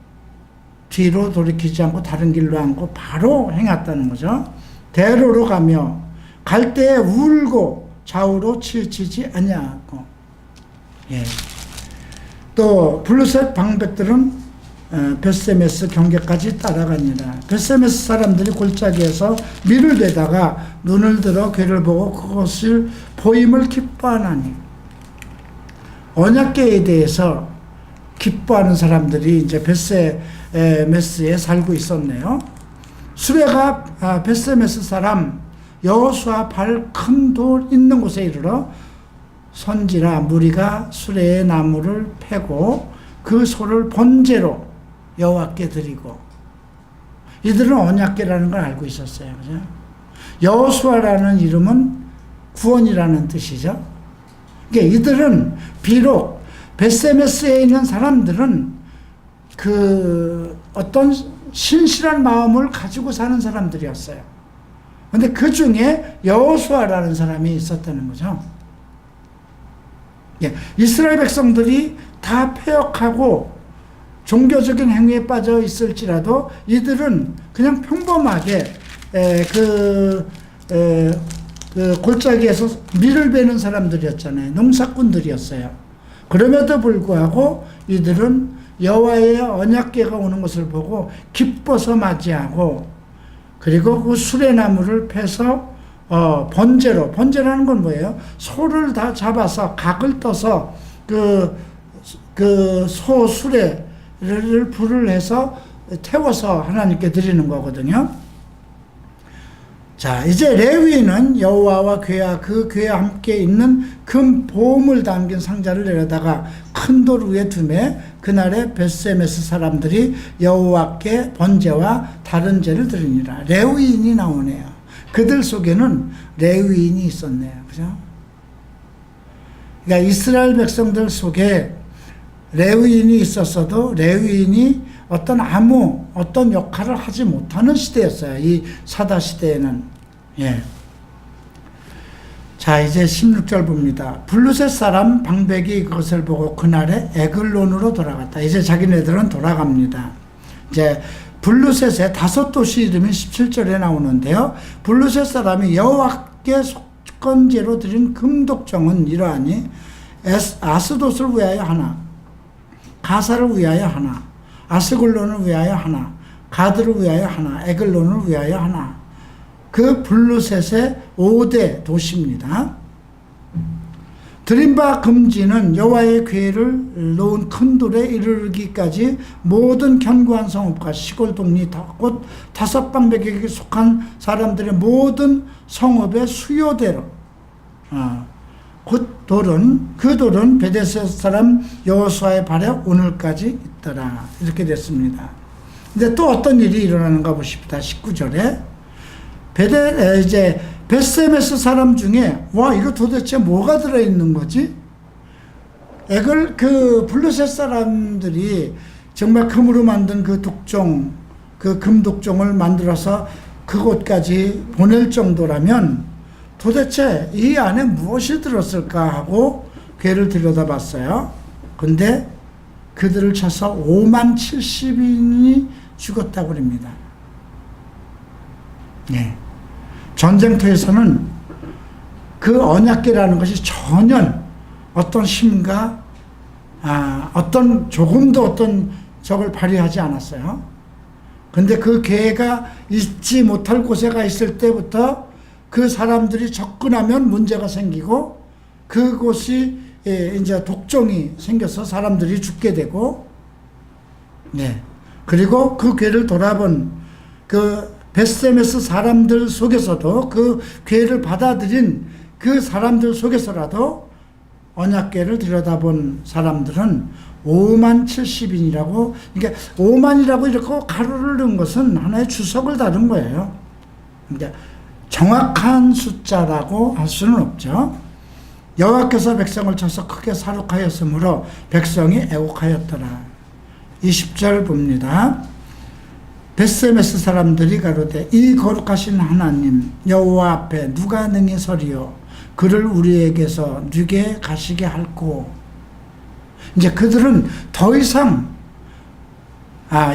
A: 뒤로 돌이키지 않고 다른 길로 않고 바로 행했다는 거죠. 대로로 가며 갈 때에 울고 좌우로 치우치지 아니하고. 예. 또 블루셋 방백들은 벳세메스 경계까지 따라가니라. 벳세메스 사람들이 골짜기에서 밀을 베다가 눈을 들어 괴를 보고 그것을 보임을 기뻐하나니. 언약궤에 대해서 기뻐하는 사람들이 이제 벳세메스에 살고 있었네요. 수레가 벳세메스 사람 여호수아 발 큰 돌 있는 곳에 이르러 선지라 무리가 수레의 나무를 패고 그 소를 번제로 여호와께 드리고. 이들은 언약궤라는 걸 알고 있었어요. 그죠? 여호수아라는 이름은 구원이라는 뜻이죠. 그러니까 이들은 비록 벳세메스에 있는 사람들은 그 어떤 신실한 마음을 가지고 사는 사람들이었어요. 근데 그 중에 여호수아라는 사람이 있었다는 거죠. 예, 이스라엘 백성들이 다 패역하고 종교적인 행위에 빠져 있을지라도 이들은 그냥 평범하게 그 골짜기에서 밀을 베는 사람들이었잖아요. 농사꾼들이었어요. 그럼에도 불구하고 이들은 여호와의 언약궤가 오는 것을 보고 기뻐서 맞이하고, 그리고 그 수레나무를 패서 번제라는 건 뭐예요? 소를 다 잡아서 각을 떠서 그 소 수레를 불을 해서 태워서 하나님께 드리는 거거든요. 자, 이제 레위인은 여호와와 궤와 그 궤와 함께 있는 금 보물을 담긴 상자를 내려다가 큰 돌 위에 두매 그날에 벳세메스 사람들이 여호와께 번제와 다른 제를 드리니라. 레위인이 나오네요. 그들 속에는 레위인이 있었네요. 그죠? 그러니까 이스라엘 백성들 속에 레위인이 있었어도 레위인이 어떤 역할을 하지 못하는 시대였어요. 이 사다 시대에는. 예. 자, 이제 16절 봅니다. 블루셋 사람 방백이 그것을 보고 그날에 에글론으로 돌아갔다. 이제 자기네들은 돌아갑니다. 이제 블루셋의 5도시 이름이 17절에 나오는데요. 블루셋 사람이 여호와께 속건제로 드린 금독정은 이러하니 아스돗을 위하여 하나, 가사를 위하여 하나, 아스글론을 위하여 하나, 가드를 위하여 하나, 에글론을 위하여 하나. 그 블루셋의 5대 도시입니다. 드린 바 금지는 여호와의 궤를 놓은 큰 돌에 이르기까지 모든 견고한 성읍과 시골 동리 곧 5방백에게 속한 사람들의 모든 성읍의 수요대로. 그 돌은 베데스 사람 여호수아의 발에 오늘까지 있더라. 이렇게 됐습니다. 근데 또 어떤 일이 일어나는가 보십니다. 19절에 벳세메스 사람 중에 와, 이거 도대체 뭐가 들어있는 거지? 블루셋 사람들이 정말 금으로 만든 그 독종, 그 금독종을 만들어서 그곳까지 보낼 정도라면 도대체 이 안에 무엇이 들었을까 하고 궤를 들여다봤어요. 근데 그들을 쳐서 5만 70인이 죽었다고 합니다. 네. 전쟁터에서는 그 언약궤라는 것이 전혀 어떤 힘과 조금도 어떤 적을 발휘하지 않았어요. 근데 그 궤가 있지 못할 곳에 가 있을 때부터 그 사람들이 접근하면 문제가 생기고 그곳이 이제 독종이 생겨서 사람들이 죽게 되고, 네. 그리고 그 궤를 돌아본 그 벳세메스 사람들 속에서도 그 궤를 받아들인 그 사람들 속에서라도 언약궤를 들여다본 사람들은 5만 70인이라고, 그러니까 5만이라고 이렇게 가로를 넣은 것은 하나의 주석을 다룬 거예요. 그러니까 정확한 숫자라고 할 수는 없죠. 여호와께서 백성을 쳐서 크게 사륙하였으므로 백성이 애곡하였더라. 20절 봅니다. 벳세메스 사람들이 가로되 이 거룩하신 하나님 여호와 앞에 누가 능히 서리요 그를 우리에게서 누게 가시게 할꼬. 이제 그들은 더 이상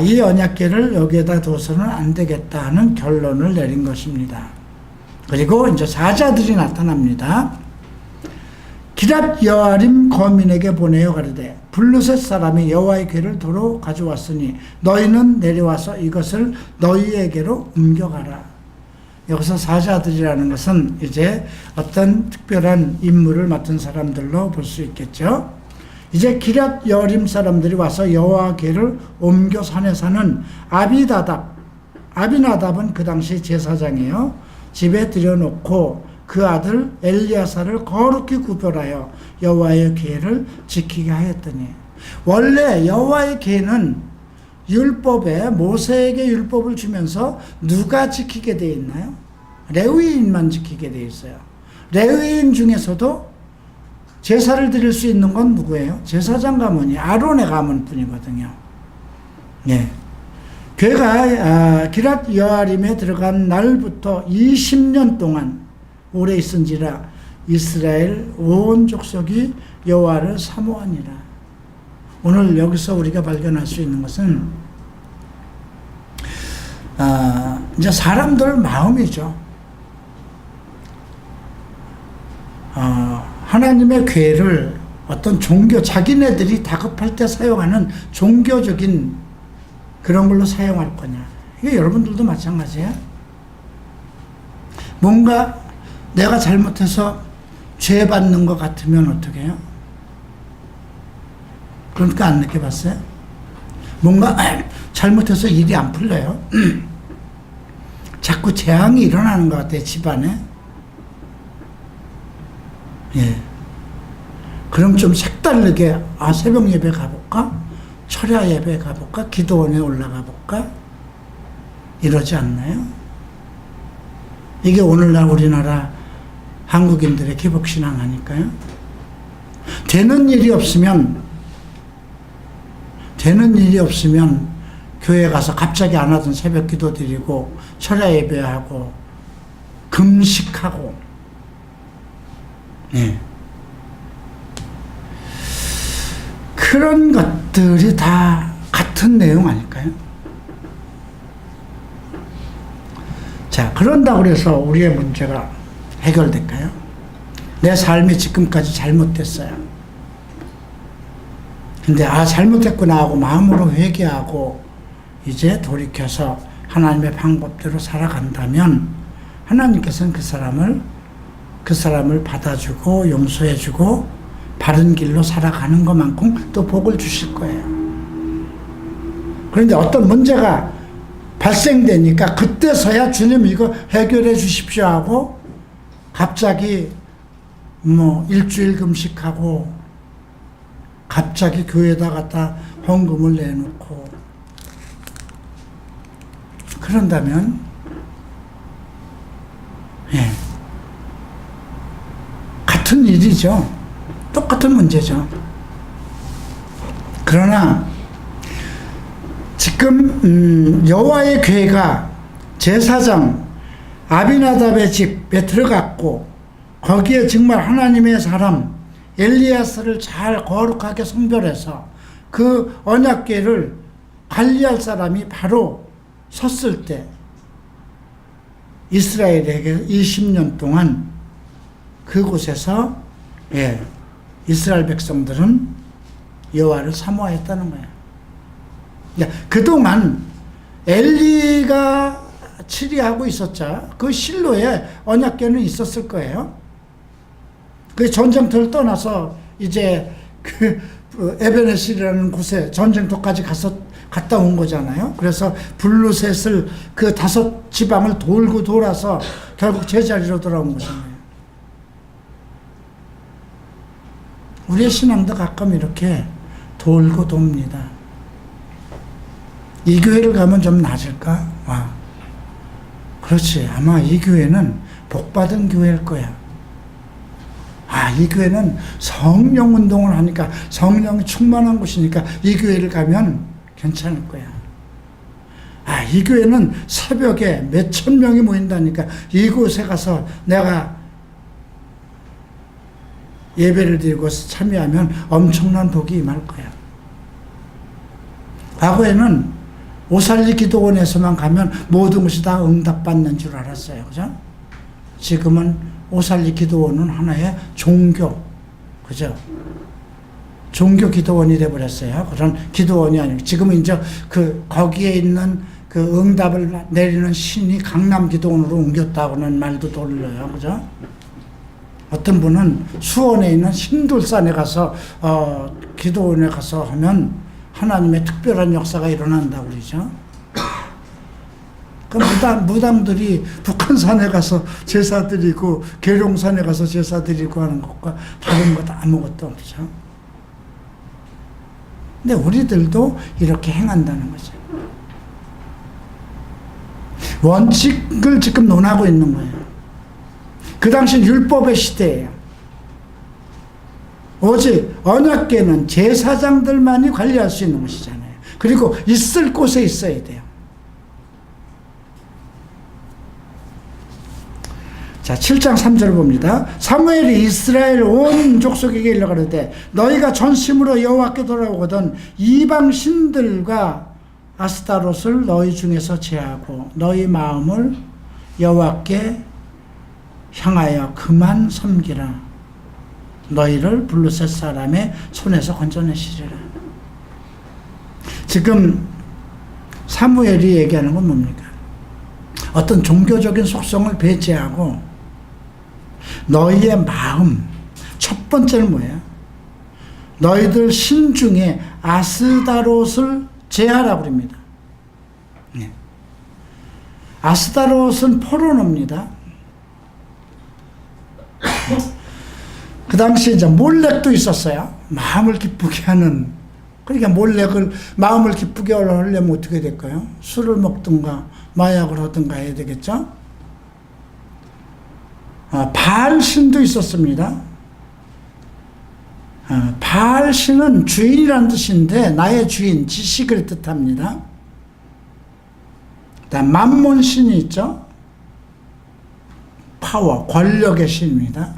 A: 이 언약궤를 여기에다 둬서는 안 되겠다 하는 결론을 내린 것입니다. 그리고 이제 사자들이 나타납니다. 기랏 여아림 거민에게 보내어 가르되 블루셋 사람이 여호와의 궤를 도로 가져왔으니 너희는 내려와서 이것을 너희에게로 옮겨가라. 여기서 사자들이라는 것은 이제 어떤 특별한 임무를 맡은 사람들로 볼 수 있겠죠. 이제 기랏 여아림 사람들이 와서 여호와 궤를 옮겨 산에 사는 아비나답은 그 당시 제사장이에요. 집에 들여놓고 그 아들 엘리야사를 거룩히 구별하여 여호와의 궤를 지키게 하였더니, 원래 여호와의 궤는 율법에 모세에게 율법을 주면서 누가 지키게 되어 있나요? 레위인만 지키게 되어 있어요. 레위인 중에서도 제사를 드릴 수 있는 건 누구예요? 제사장 가문이 아론의 가문뿐이거든요. 네. 궤가 기랏 여아림에 들어간 날부터 20년 동안 오래 있은지라 이스라엘 온 족속이 여호와를 사모하니라. 오늘 여기서 우리가 발견할 수 있는 것은 이제 사람들 마음이죠. 하나님의 궤를 어떤 자기네들이 다급할 때 사용하는 종교적인 그런 걸로 사용할 거냐. 이게 여러분들도 마찬가지예요. 뭔가 내가 잘못해서 죄 받는 것 같으면 어떻게 해요? 그러니까 안 느껴봤어요? 뭔가 잘못해서 일이 안 풀려요. 자꾸 재앙이 일어나는 것 같아요, 집안에. 예. 그럼 좀 색다르게, 새벽 예배 가볼까? 철야 예배 가볼까? 기도원에 올라가 볼까? 이러지 않나요? 이게 오늘날 우리나라 한국인들의 기복신앙 아닐까요? 되는 일이 없으면 교회 가서 갑자기 안 하던 새벽 기도 드리고 철야 예배하고 금식하고, 예. 그런 것들이 다 같은 내용 아닐까요? 자, 그런다고 그래서 우리의 문제가 해결될까요? 내 삶이 지금까지 잘못됐어요. 근데 잘못했구나 하고 마음으로 회개하고 이제 돌이켜서 하나님의 방법대로 살아간다면 하나님께서는 그 사람을 받아주고 용서해주고 바른 길로 살아가는 것만큼 또 복을 주실 거예요. 그런데 어떤 문제가 발생되니까 그때서야 주님 이거 해결해 주십시오 하고 갑자기 일주일 금식하고 갑자기 교회에다 갖다 헌금을 내놓고 그런다면 같은 일이죠. 똑같은 문제죠. 그러나 지금 여호와의 궤가 제사장 아비나답의 집에 들어갔고 거기에 정말 하나님의 사람 엘리야스를 잘 거룩하게 선별해서 그 언약궤를 관리할 사람이 바로 섰을 때 이스라엘에게 20년 동안 그곳에서 이스라엘 백성들은 여호와를 사모하였다는 거예요. 그동안 엘리가 치리하고 있었자 그 실로에 언약궤는 있었을 거예요. 그 전쟁터를 떠나서 이제 그 에베네실이라는 곳에 전쟁터까지 갔다 온 거잖아요. 그래서 블루셋을 그 5 지방을 돌고 돌아서 결국 제자리로 돌아온 거잖아요. 우리의 신앙도 가끔 이렇게 돌고 돕니다. 이 교회를 가면 좀 낮을까? 그렇지. 아마 이 교회는 복받은 교회일 거야. 이 교회는 성령 운동을 하니까 성령이 충만한 곳이니까 이 교회를 가면 괜찮을 거야. 이 교회는 새벽에 몇천 명이 모인다니까 이곳에 가서 내가 예배를 드리고 참여하면 엄청난 복이 임할 거야. 과거에는 오살리 기도원에서만 가면 모든 것이 다 응답받는 줄 알았어요. 그죠? 지금은 오살리 기도원은 하나의 종교, 그죠? 종교 기도원이 돼버렸어요. 그런 기도원이 아니고 지금은 이제 거기에 있는 그 응답을 내리는 신이 강남 기도원으로 옮겼다고는 말도 돌려요. 그죠? 어떤 분은 수원에 있는 신돌산에 가서 기도원에 가서 하면 하나님의 특별한 역사가 일어난다고 그러죠. 그 무당들이 북한산에 가서 제사 드리고 계룡산에 가서 제사 드리고 하는 것과 다른 것 아무것도 없죠. 근데 우리들도 이렇게 행한다는 거죠. 원칙을 지금 논하고 있는 거예요. 그 당시 율법의 시대예요. 오직 언약궤는 제사장들만이 관리할 수 있는 것이잖아요. 그리고 있을 곳에 있어야 돼요. 자, 7장 3절을 봅니다. 사무엘이 이스라엘 온 족속에게 일러 가로되 너희가 전심으로 여호와께 돌아오거든 이방 신들과 아스타롯을 너희 중에서 제하고 너희 마음을 여호와께 향하여 그만 섬기라. 너희를 블루셋 사람의 손에서 건져내시리라. 지금 사무엘이 얘기하는 건 뭡니까? 어떤 종교적인 속성을 배제하고 너희의 마음, 첫 번째는 뭐예요? 너희들 신 중에 아스다롯을 제하라 그럽니다. 네. 아스다롯은 포로노입니다. 그 당시에 이제 몰렉도 있었어요. 마음을 기쁘게 하는. 그러니까 몰렉을 마음을 기쁘게 하려면 어떻게 될까요? 술을 먹든가 마약을 하든가 해야 되겠죠? 바알신도 있었습니다. 바알신은 주인이라는 뜻인데 나의 주인, 지식을 뜻합니다. 그다음 맘몬신이 있죠. 파워, 권력의 신입니다.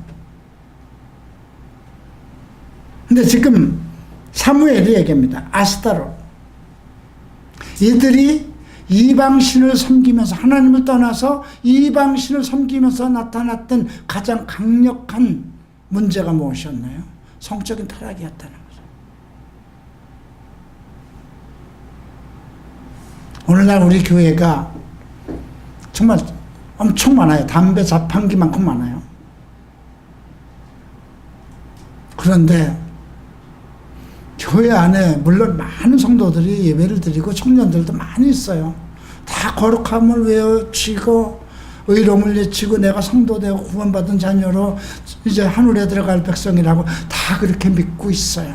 A: 근데 지금 사무엘이 얘기합니다. 아스타롯. 이들이 이방신을 섬기면서 하나님을 떠나서 이방신을 섬기면서 나타났던 가장 강력한 문제가 무엇이었나요? 성적인 타락이었다는 거죠. 오늘날 우리 교회가 정말 엄청 많아요. 담배 자판기만큼 많아요. 그런데 교회 안에 물론 많은 성도들이 예배를 드리고 청년들도 많이 있어요. 다 거룩함을 외치고 의로움을 외치고 내가 성도되고 구원받은 자녀로 이제 하늘에 들어갈 백성이라고 다 그렇게 믿고 있어요.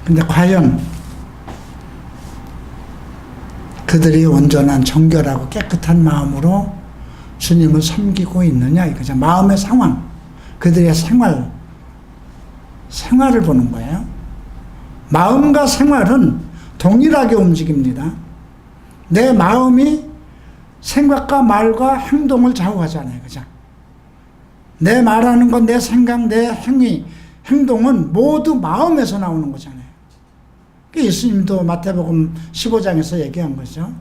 A: 근데 과연 그들이 온전한 정결하고 깨끗한 마음으로 주님을 섬기고 있느냐 이거죠. 마음의 상황, 그들의 생활을 보는 거예요. 마음과 생활은 동일하게 움직입니다. 내 마음이 생각과 말과 행동을 좌우하잖아요. 그죠? 내 말하는 것, 내 생각, 내 행동은 모두 마음에서 나오는 거잖아요. 예수님도 마태복음 15장에서 얘기한 거죠.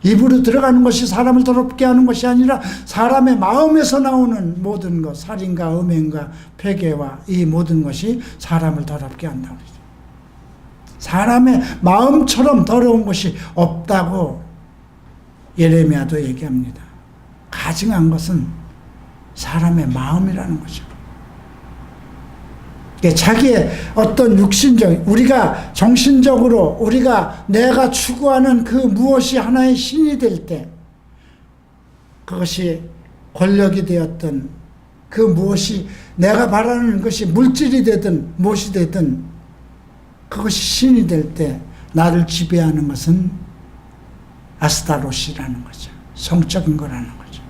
A: 입으로 들어가는 것이 사람을 더럽게 하는 것이 아니라 사람의 마음에서 나오는 모든 것, 살인과 음행과 패괴와 이 모든 것이 사람을 더럽게 한다고 그러죠. 사람의 마음처럼 더러운 것이 없다고 예레미야도 얘기합니다. 가증한 것은 사람의 마음이라는 거죠. 자기의 어떤 육신적, 우리가 정신적으로 내가 추구하는 그 무엇이 하나의 신이 될 때 그것이 권력이 되었든 그 무엇이 내가 바라는 것이 물질이 되든 무엇이 되든 그것이 신이 될 때 나를 지배하는 것은 아스타롯이라는 거죠. 성적인 거라는 거죠.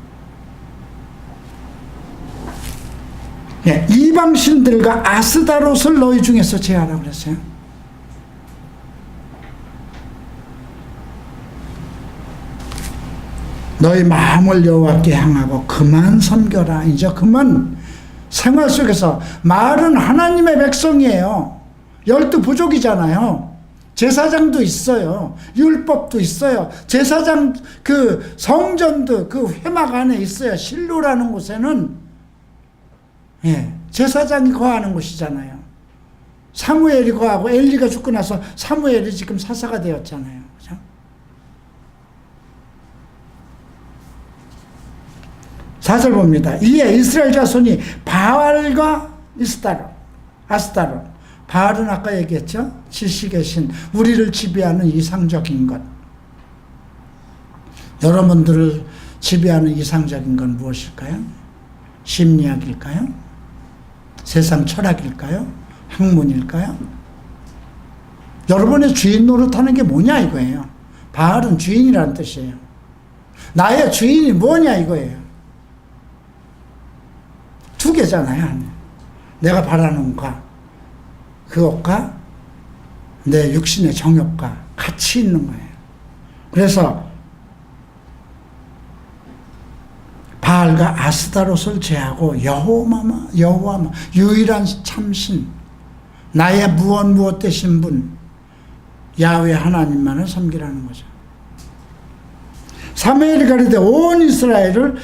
A: 네, 이방신들과 아스다롯을 너희 중에서 제하라고 그랬어요. 너희 마음을 여호와께 향하고 그만 섬겨라. 이제 그만 생활 속에서 말은 하나님의 백성이에요. 12부족이잖아요. 제사장도 있어요. 율법도 있어요. 제사장 그 성전도 그 회막 안에 있어요. 실로라는 곳에는 예, 제사장이 거하는 곳이잖아요. 사무엘이 거하고 엘리가 죽고 나서 사무엘이 지금 사사가 되었잖아요. 그죠? 사절 봅니다. 이에 이스라엘 자손이 바알과 아스타로. 바알은 아까 얘기했죠. 지식의 신, 우리를 지배하는 이상적인 것. 여러분들을 지배하는 이상적인 건 무엇일까요? 심리학일까요? 세상 철학일까요? 학문일까요? 여러분의 주인 노릇하는 게 뭐냐 이거예요. 바알은 주인이라는 뜻이에요. 나의 주인이 뭐냐 이거예요. 두 개잖아요. 내가 바라는 것, 그것과 내 육신의 정욕과 같이 있는 거예요. 그래서 바알과 아스타롯을 제하고 여호와 유일한 참신, 나의 무엇 되신 분 야훼 하나님만을 섬기라는 거죠. 사무엘이 가리되 온 이스라엘을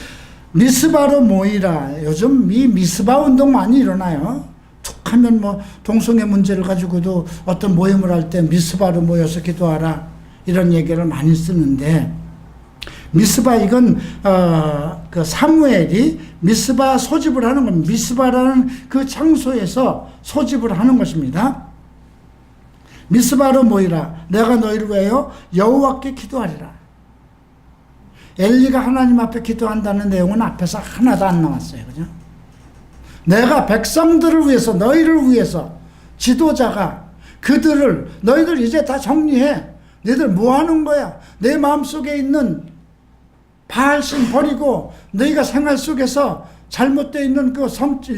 A: 미스바로 모이라. 요즘 이 미스바 운동 많이 일어나요. 툭 하면 뭐 동성애 문제를 가지고도 어떤 모임을 할 때 미스바로 모여서 기도하라 이런 얘기를 많이 쓰는데, 미스바 이건 그 사무엘이 미스바 소집을 하는 겁니다. 미스바라는 그 장소에서 소집을 하는 것입니다. 미스바로 모이라. 내가 너희를 위하여 여호와께 기도하리라. 엘리가 하나님 앞에 기도한다는 내용은 앞에서 하나도 안 나왔어요. 그죠? 내가 백성들을 위해서, 너희를 위해서, 지도자가 너희들 이제 다 정리해. 너희들 뭐 하는 거야? 내 마음속에 있는 바알신 버리고 너희가 생활 속에서 잘못되어 있는 그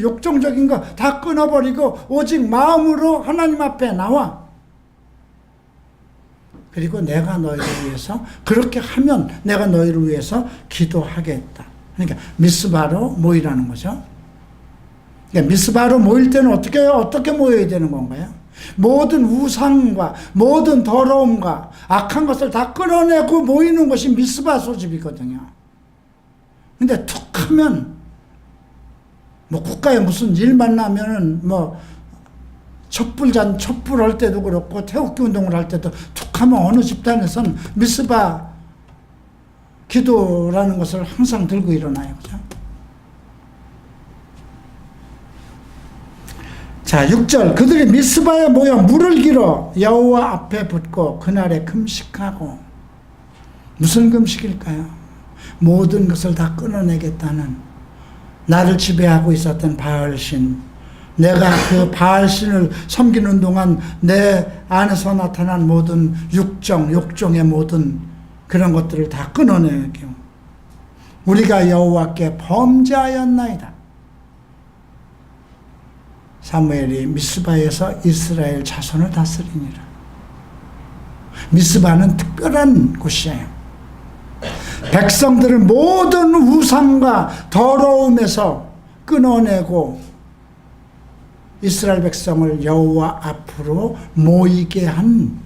A: 욕정적인 거 다 끊어버리고 오직 마음으로 하나님 앞에 나와. 그리고 내가 너희를 위해서, 그렇게 하면 내가 너희를 위해서 기도하겠다. 그러니까 미스바로 모이라는 거죠. 그러니까 미스바로 모일 때는 어떻게 모여야 되는 건가요? 모든 우상과 모든 더러움과 악한 것을 다 끌어내고 모이는 것이 미스바 소집이거든요. 근데 툭 하면, 뭐 국가에 무슨 일만 나면은 뭐 촛불할 때도 그렇고 태극기 운동을 할 때도 툭 하면 어느 집단에서는 미스바 기도라는 것을 항상 들고 일어나요. 그죠? 자, 6절. 그들이 미스바에 모여 물을 길어 여호와 앞에 붓고 그날에 금식하고. 무슨 금식일까요? 모든 것을 다 끊어내겠다는, 나를 지배하고 있었던 바알신, 내가 그 바알신을 섬기는 동안 내 안에서 나타난 모든 욕종의 모든 그런 것들을 다 끊어내고, 우리가 여호와께 범죄하였나이다. 사무엘이 미스바에서 이스라엘 자손을 다스리니라. 미스바는 특별한 곳이에요. 백성들을 모든 우상과 더러움에서 끊어내고 이스라엘 백성을 여호와 앞으로 모이게 한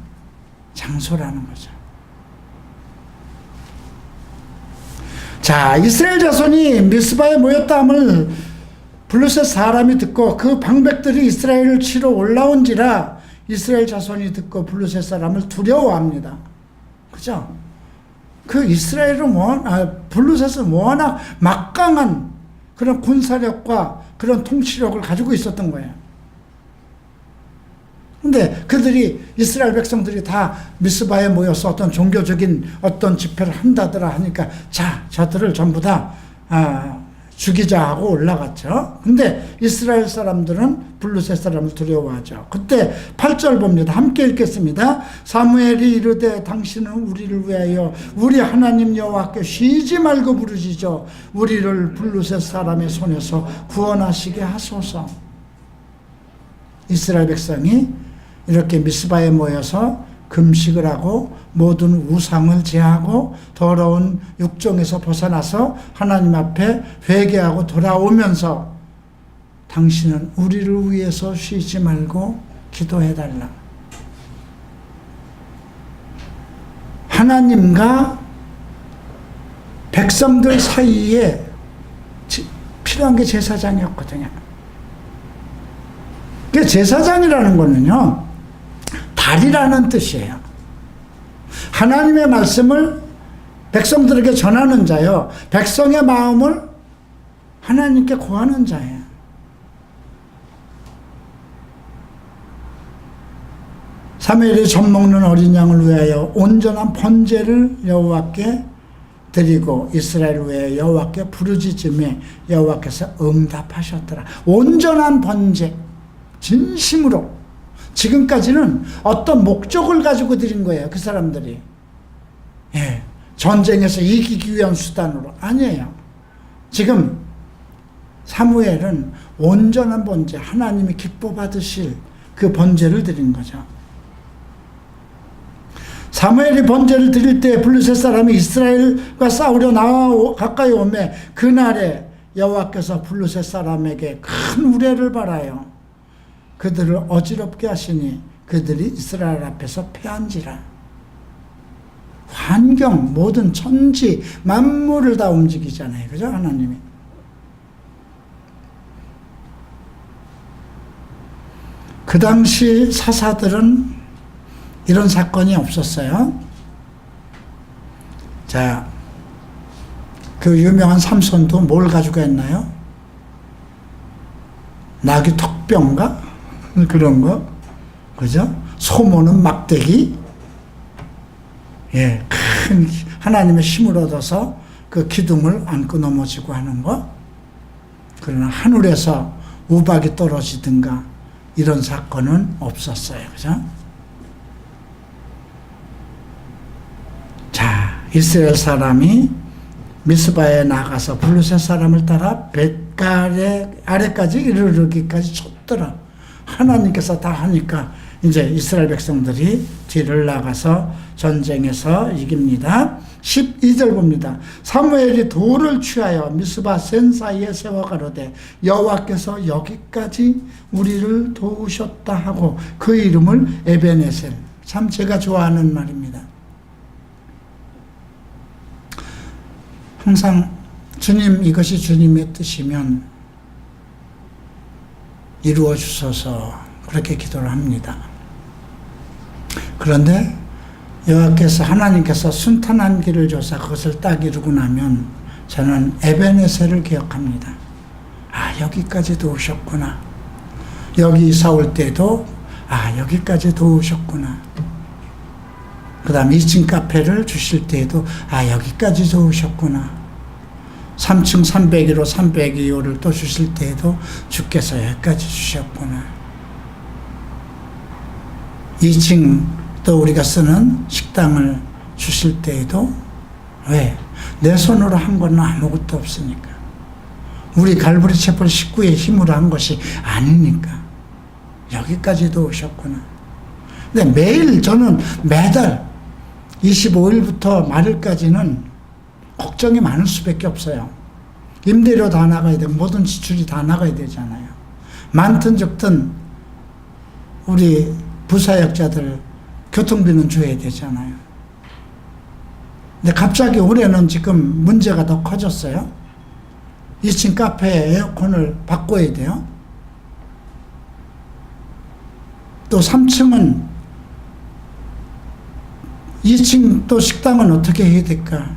A: 장소라는 거죠. 자, 이스라엘 자손이 미스바에 모였다함을 블루셋 사람이 듣고 그 방백들이 이스라엘을 치러 올라온지라 이스라엘 자손이 듣고 블루셋 사람을 두려워합니다. 그죠? 그 블루셋은 워낙 막강한 그런 군사력과 그런 통치력을 가지고 있었던 거예요. 근데 이스라엘 백성들이 다 미스바에 모여서 어떤 종교적인 어떤 집회를 한다더라 하니까, 자, 저들을 전부 다 죽이자 하고 올라갔죠. 근데 이스라엘 사람들은 블루셋 사람을 두려워하죠. 그때 8절 봅니다. 함께 읽겠습니다. 사무엘이 이르되 당신은 우리를 위하여 우리 하나님 여호와께 쉬지 말고 부르짖어 우리를 블루셋 사람의 손에서 구원하시게 하소서. 이스라엘 백성이 이렇게 미스바에 모여서 금식을 하고 모든 우상을 제하고 더러운 육종에서 벗어나서 하나님 앞에 회개하고 돌아오면서 당신은 우리를 위해서 쉬지 말고 기도해달라. 하나님과 백성들 사이에 필요한 게 제사장이었거든요. 그 제사장이라는 거는요, 달이라는 뜻이에요. 하나님의 말씀을 백성들에게 전하는 자요, 백성의 마음을 하나님께 구하는 자예요. 사무엘이 젖 먹는 어린 양을 위하여 온전한 번제를 여호와께 드리고 이스라엘 외에 여호와께 부르짖음에 여호와께서 응답하셨더라. 온전한 번제, 진심으로. 지금까지는 어떤 목적을 가지고 드린 거예요, 그 사람들이. 예, 전쟁에서 이기기 위한 수단으로. 아니에요. 지금 사무엘은 온전한 번제, 하나님이 기뻐 받으실 그 번제를 드린 거죠. 사무엘이 번제를 드릴 때 블레셋 사람이 이스라엘과 싸우려 나와 가까이 오매 그날에 여호와께서 블레셋 사람에게 큰 우레를 발하여 그들을 어지럽게 하시니 그들이 이스라엘 앞에서 패한지라. 환경, 모든 천지 만물을 다 움직이잖아요, 그죠? 하나님이. 그 당시 사사들은 이런 사건이 없었어요. 자, 그 유명한 삼손도 뭘 가지고 했나요? 나귀 턱뼈인가? 그런 거. 그죠? 소모는 막대기. 예, 큰 하나님의 힘을 얻어서 그 기둥을 안고 넘어지고 하는 거. 그러나 하늘에서 우박이 떨어지든가 이런 사건은 없었어요. 그죠? 자, 이스라엘 사람이 미스바에 나가서 블레셋 사람을 따라 벳갈의 아래까지 이르르기까지 쳤더라. 하나님께서 다 하니까 이제 이스라엘 백성들이 뒤를 나가서 전쟁에서 이깁니다. 12절 봅니다. 사무엘이 돌을 취하여 미스바 센 사이에 세워 가로되 여호와께서 여기까지 우리를 도우셨다 하고 그 이름을 에베네셀. 참 제가 좋아하는 말입니다. 항상 주님, 이것이 주님의 뜻이면 이루어 주소서 그렇게 기도를 합니다. 그런데 여호와께서 하나님께서 순탄한 길을 줘서 그것을 딱 이루고 나면 저는 에베네셀을 기억합니다. 아, 여기까지도 오셨구나. 여기 이사 올 때도 아, 여기까지도 오셨구나. 그 다음 2층 카페를 주실 때에도 아, 여기까지도 오셨구나. 3층 302호 302호를 또 주실 때에도 주께서 여기까지 주셨구나. 2층 또 우리가 쓰는 식당을 주실 때에도 왜? 내 손으로 한 건 아무것도 없으니까. 우리 갈보리 채플 식구의 힘으로 한 것이 아니니까. 여기까지도 오셨구나. 근데 매일 저는 매달 25일부터 말일까지는 걱정이 많을 수밖에 없어요. 임대료 다 나가야 되고 모든 지출이 다 나가야 되잖아요. 많든 적든 우리 부사역자들 교통비는 줘야 되잖아요. 근데 갑자기 올해는 지금 문제가 더 커졌어요. 2층 카페에 에어컨을 바꿔야 돼요. 또 3층은 2층 또 식당은 어떻게 해야 될까?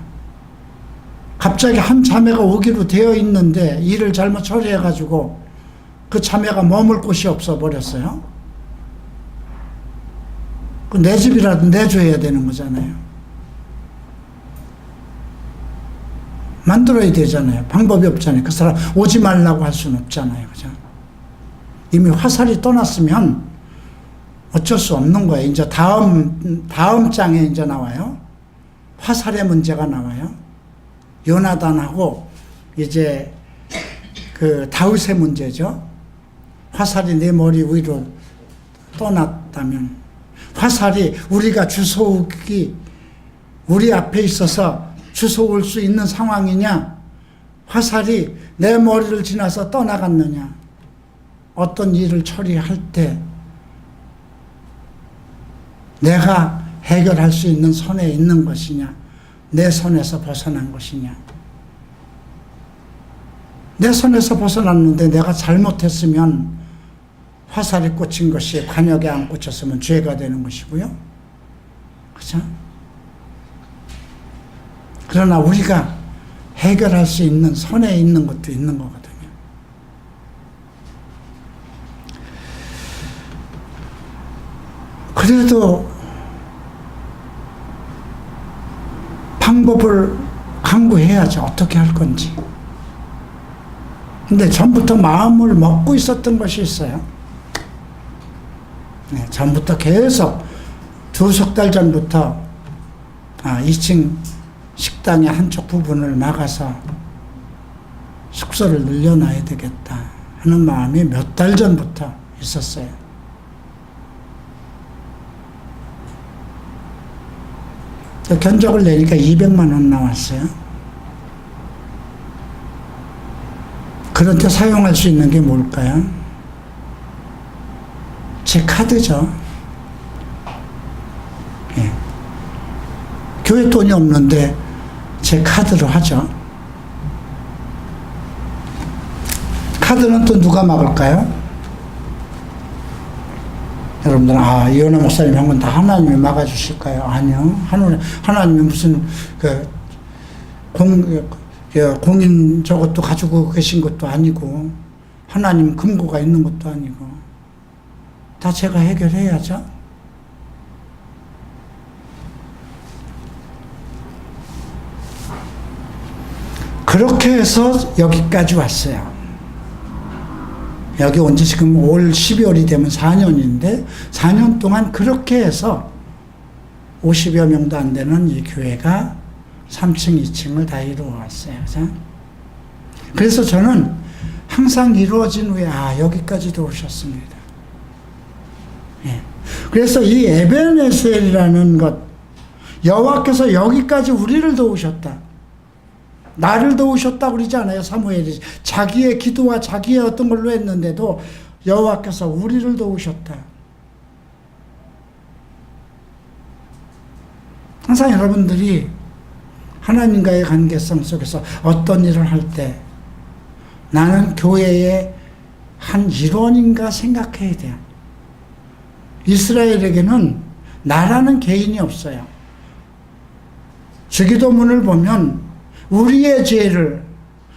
A: 갑자기 한 자매가 오기로 되어 있는데 일을 잘못 처리해가지고 그 자매가 머물 곳이 없어 버렸어요. 내 집이라도 내줘야 되는 거잖아요. 만들어야 되잖아요. 방법이 없잖아요. 그 사람 오지 말라고 할 수는 없잖아요. 그죠? 이미 화살이 떠났으면 어쩔 수 없는 거예요. 이제 다음 장에 이제 나와요. 화살의 문제가 나와요. 요나단하고 이제 그 다윗의 문제죠. 화살이 내 머리 위로 떠났다면, 화살이 우리가 주워오기, 우리 앞에 있어서 주워올 수 있는 상황이냐, 화살이 내 머리를 지나서 떠나갔느냐, 어떤 일을 처리할 때 내가 해결할 수 있는 선에 있는 것이냐, 내 손에서 벗어난 것이냐. 내 손에서 벗어났는데 내가 잘못했으면 화살이 꽂힌 것이 관역에 안 꽂혔으면 죄가 되는 것이고요. 그죠? 그러나 우리가 해결할 수 있는 선에 있는 것도 있는 거거든요. 그래도 방법을 강구해야죠. 어떻게 할 건지. 근데 전부터 마음을 먹고 있었던 것이 있어요. 네, 전부터 계속 석 달 전부터 2층 식당의 한쪽 부분을 막아서 숙소를 늘려놔야 되겠다 하는 마음이 몇 달 전부터 있었어요. 견적을 내니까 200만 원 나왔어요. 그런데 사용할 수 있는 게 뭘까요? 제 카드죠. 예. 교회 돈이 없는데 제 카드로 하죠. 카드는 또 누가 막을까요? 여러분들, 이현아 목사님 한 건 다 하나님이 막아주실까요? 아니요. 하나님이 무슨, 공인 저것도 가지고 계신 것도 아니고, 하나님 금고가 있는 것도 아니고, 다 제가 해결해야죠. 그렇게 해서 여기까지 왔어요. 여기 온 지 지금 올 12월이 되면 4년인데 4년 동안 그렇게 해서 50여 명도 안 되는 이 교회가 3층, 2층을 다 이루어왔어요. 그래서 저는 항상 이루어진 후에 여기까지도 오셨습니다. 예. 그래서 이 에베네셀이라는 것, 여호와께서 여기까지 우리를 도우셨다. 나를 도우셨다고 그러지 않아요, 사무엘이. 자기의 기도와 자기의 어떤 걸로 했는데도 여호와께서 우리를 도우셨다. 항상 여러분들이 하나님과의 관계성 속에서 어떤 일을 할 때 나는 교회의 한 일원인가 생각해야 돼요. 이스라엘에게는 나라는 개인이 없어요. 주기도문을 보면 우리의 죄를,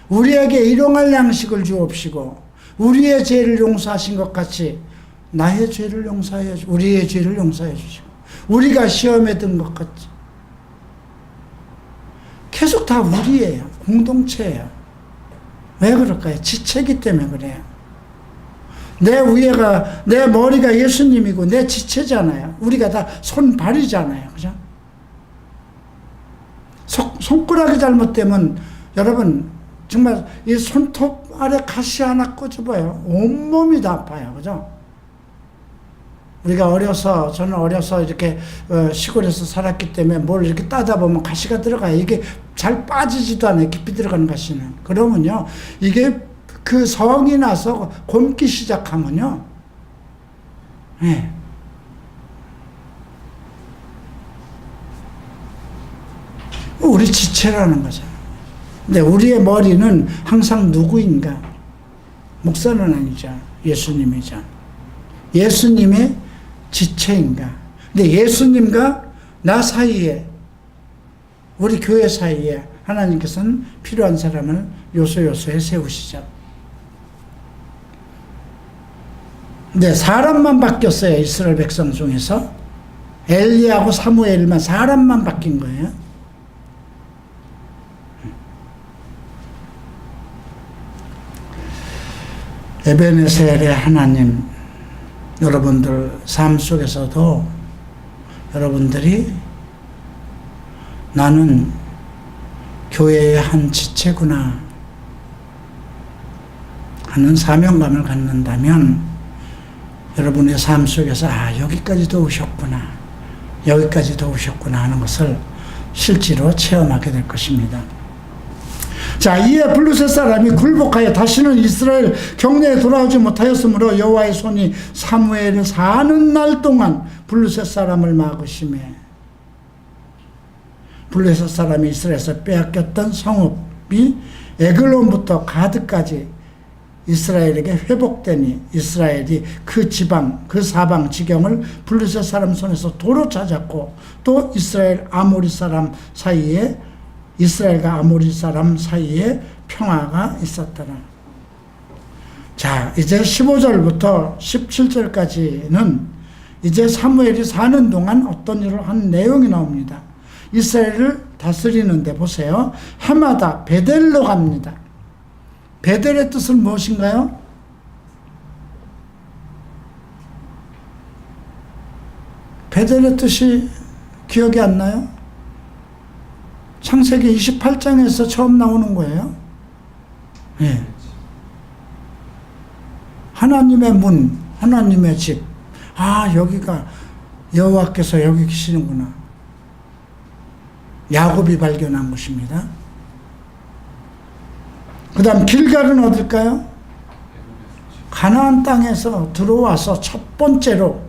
A: 우리에게 일용할 양식을 주옵시고 우리의 죄를 용서하신 것 같이 나의 죄를 용서해 주시고 우리의 죄를 용서해 주시고 우리가 시험에 든 것 같이 계속 다 우리예요. 공동체예요. 왜 그럴까요? 지체이기 때문에 그래요. 내 머리가 예수님이고 내 지체잖아요. 우리가 다 손발이잖아요. 그죠? 손가락이 잘못되면 여러분 정말 이 손톱 아래 가시 하나 꽂아봐요. 온몸이 다 아파요. 그죠? 저는 어려서 이렇게 시골에서 살았기 때문에 뭘 이렇게 따다 보면 가시가 들어가요. 이게 잘 빠지지도 않아요. 깊이 들어가는 가시는. 그러면요, 이게 그 성이 나서 곪기 시작하면요, 네. 우리 지체라는 거죠. 근데 우리의 머리는 항상 누구인가? 목사는 아니죠. 예수님이죠. 예수님의 지체인가? 근데 예수님과 나 사이에, 우리 교회 사이에 하나님께서는 필요한 사람을 요소요소에 세우시죠. 근데 사람만 바뀌었어요. 이스라엘 백성 중에서. 엘리야하고 사무엘만, 사람만 바뀐 거예요. 에베네셀의 하나님, 여러분들 삶 속에서도 여러분들이 나는 교회의 한 지체구나 하는 사명감을 갖는다면 여러분의 삶 속에서 여기까지도 오셨구나, 여기까지도 오셨구나 하는 것을 실제로 체험하게 될 것입니다. 자, 이에 블루셋 사람이 굴복하여 다시는 이스라엘 경내에 돌아오지 못하였으므로 여호와의 손이 사무엘을 사는 날 동안 블루셋 사람을 막으시매 블루셋 사람이 이스라엘에서 빼앗겼던 성읍이 에글론부터 가드까지 이스라엘에게 회복되니 이스라엘이 그 지방, 그 사방 지경을 블레셋 사람 손에서 도로 찾았고 또 이스라엘 아모리 사람 사이에 이스라엘과 아모리 사람 사이에 평화가 있었더라. 자, 이제 15절부터 17절까지는 이제 사무엘이 사는 동안 어떤 일을 한 내용이 나옵니다. 이스라엘을 다스리는데 보세요. 해마다 베델로 갑니다. 베델의 뜻은 무엇인가요? 베델의 뜻이 기억이 안 나요? 창세기 28장에서 처음 나오는 거예요. 예. 하나님의 문, 하나님의 집. 아, 여기가 여호와께서 여기 계시는구나. 야곱이 발견한 것입니다. 그 다음 길갈은 어딜까요? 가나안 땅에서 들어와서 첫 번째로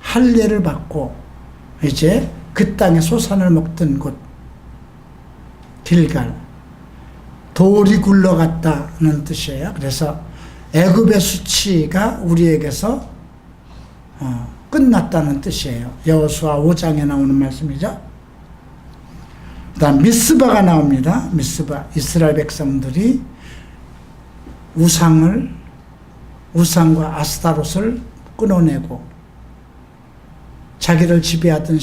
A: 할례를 받고 이제 그 땅에 소산을 먹던 곳 길갈. 돌이 굴러갔다는 뜻이에요. 그래서 애굽의 수치가 우리에게서 끝났다는 뜻이에요. 여호수아 5장에 나오는 말씀이죠. 그 다음 미스바가 나옵니다. 미스바. 이스라엘 백성들이 우상과 아스타롯을 끊어내고 자기를 지배하던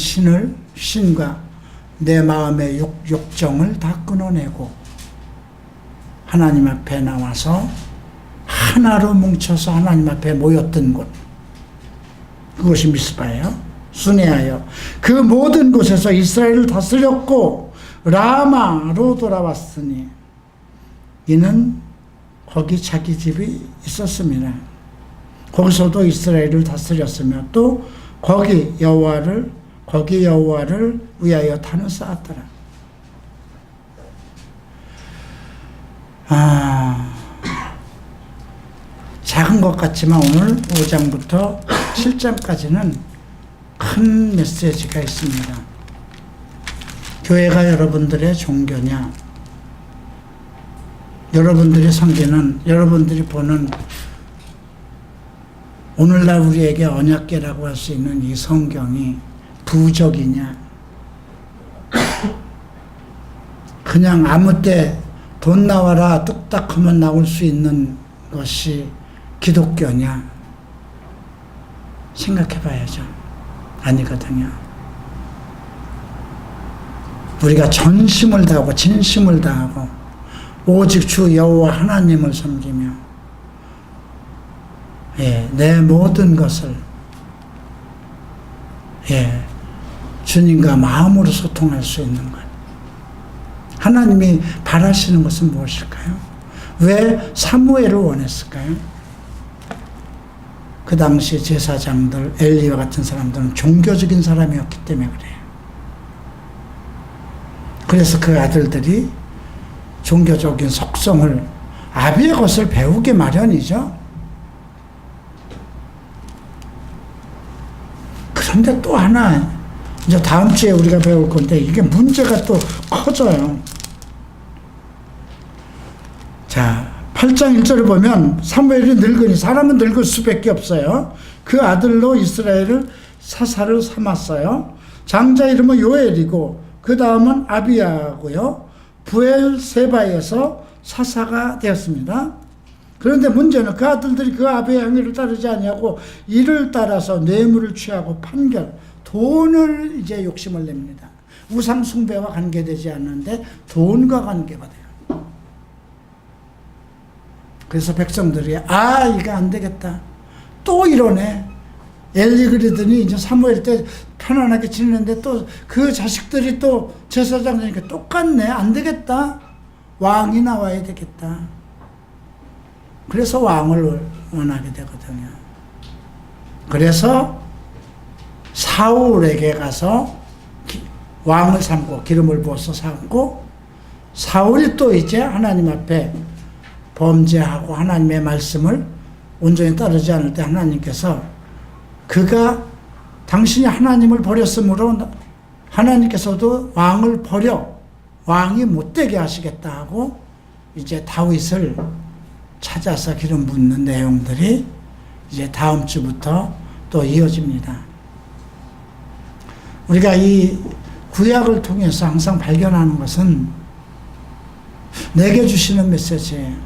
A: 신과 내 마음의 욕정을 다 끊어내고 하나님 앞에 나와서 하나로 뭉쳐서 하나님 앞에 모였던 곳. 그것이 미스바예요. 순회하여 그 모든 곳에서 이스라엘을 다스렸고 라마로 돌아왔으니 이는 거기 자기 집이 있었습니다. 거기서도 이스라엘을 다스렸으며 또 거기 여호와를 위하여 단을 쌓았더라. 작은 것 같지만 오늘 5장부터 7장까지는 큰 메시지가 있습니다. 교회가 여러분들의 종교냐? 여러분들이 섬기는, 여러분들이 보는 오늘날 우리에게 언약궤라고 할 수 있는 이 성경이 부적이냐? 그냥 아무 때 돈 나와라 뚝딱 하면 나올 수 있는 것이 기독교냐? 생각해 봐야죠. 아니거든요. 우리가 전심을 다하고 진심을 다하고 오직 주 여호와 하나님을 섬기며 내 모든 것을 주님과 마음으로 소통할 수 있는 것. 하나님이 바라시는 것은 무엇일까요? 왜 사무엘을 원했을까요? 그 당시 제사장들, 엘리와 같은 사람들은 종교적인 사람이었기 때문에 그래요. 그래서 그 아들들이 종교적인 속성을 아비의 것을 배우기 마련이죠. 그런데 또 하나, 이제 다음 주에 우리가 배울 건데 이게 문제가 또 커져요. 자, 8장 1절을 보면 사무엘이 늙으니 사람은 늙을 수밖에 없어요. 그 아들로 이스라엘을 사사를 삼았어요. 장자 이름은 요엘이고 그 다음은 아비야고요. 부엘세바에서 사사가 되었습니다. 그런데 문제는 그 아들들이 그 아비의 행위를 따르지 아니하고 이를 따라서 뇌물을 취하고 판결, 돈을 이제 욕심을 냅니다. 우상 숭배와 관계되지 않는데 돈과 관계가 돼요. 그래서 백성들이 이거 안 되겠다. 또 이러네. 엘리 그리더니 이제 사무엘 때 편안하게 지내는데 또 그 자식들이 또 제사장 되니까 똑같네. 안 되겠다. 왕이 나와야 되겠다. 그래서 왕을 원하게 되거든요. 그래서 사울에게 가서 왕을 삼고 기름을 부어서 삼고 사울이 또 이제 하나님 앞에 범죄하고 하나님의 말씀을 온전히 따르지 않을 때 하나님께서 그가 당신이 하나님을 버렸으므로 하나님께서도 왕을 버려 왕이 못되게 하시겠다 하고 이제 다윗을 찾아서 기름 붓는 내용들이 이제 다음 주부터 또 이어집니다. 우리가 이 구약을 통해서 항상 발견하는 것은 내게 주시는 메시지예요.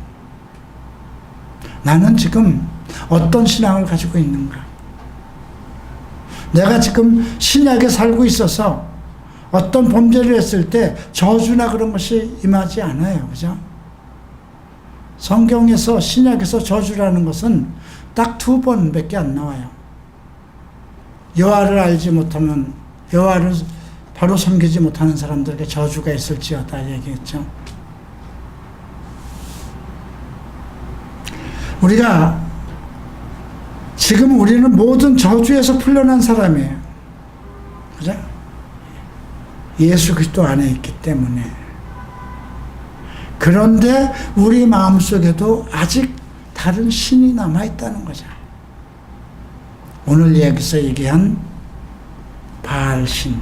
A: 나는 지금 어떤 신앙을 가지고 있는가? 내가 지금 신약에 살고 있어서 어떤 범죄를 했을 때 저주나 그런 것이 임하지 않아요. 그죠? 성경에서, 신약에서 저주라는 것은 딱 2번밖에 안 나와요. 여호와를 알지 못하면, 여호와를 바로 섬기지 못하는 사람들에게 저주가 있을지어다 얘기했죠. 지금 우리는 모든 저주에서 풀려난 사람이에요. 그죠? 예수 그리스도 안에 있기 때문에. 그런데 우리 마음속에도 아직 다른 신이 남아있다는 거죠. 오늘 여기서 얘기한 바알신,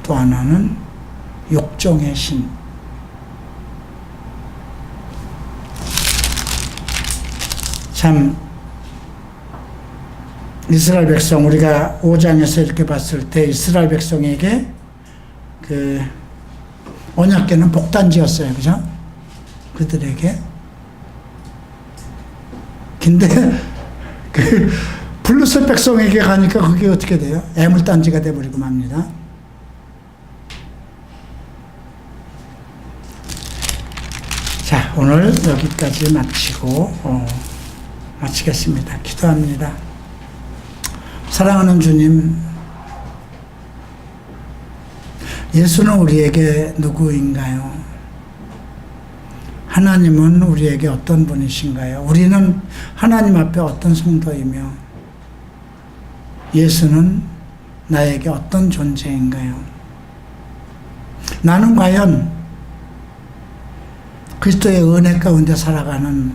A: 또 하나는 욕정의 신. 참 이스라엘 백성, 우리가 5장에서 이렇게 봤을 때 이스라엘 백성에게 그 언약궤는 복단지였어요. 그죠? 그들에게. 근데 그 블루셋 백성에게 가니까 그게 어떻게 돼요? 애물단지가 돼버리고 맙니다. 자, 오늘 여기까지 마치겠습니다. 기도합니다. 사랑하는 주님, 예수는 우리에게 누구인가요? 하나님은 우리에게 어떤 분이신가요? 우리는 하나님 앞에 어떤 성도이며 예수는 나에게 어떤 존재인가요? 나는 과연 그리스도의 은혜 가운데 살아가는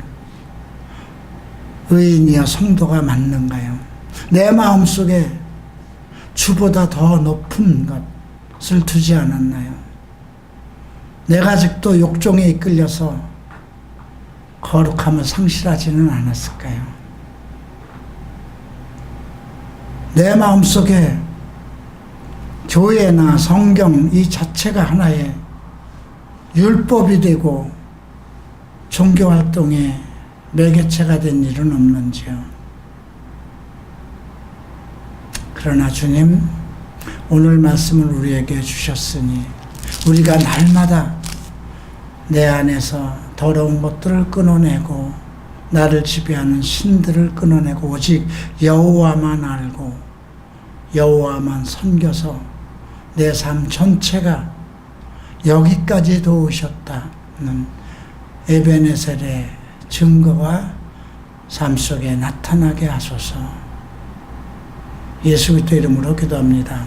A: 의인이여 성도가 맞는가요? 내 마음속에 주보다 더 높은 것을 두지 않았나요? 내가 아직도 욕종에 이끌려서 거룩함을 상실하지는 않았을까요? 내 마음속에 교회나 성경 이 자체가 하나의 율법이 되고 종교활동의 매개체가 된 일은 없는지요? 그러나 주님, 오늘 말씀을 우리에게 주셨으니 우리가 날마다 내 안에서 더러운 것들을 끊어내고 나를 지배하는 신들을 끊어내고 오직 여호와만 알고 여호와만 섬겨서 내 삶 전체가 여기까지 도우셨다는 에베네셀의 증거가 삶 속에 나타나게 하소서. 예수 그리스도 이름으로 기도합니다.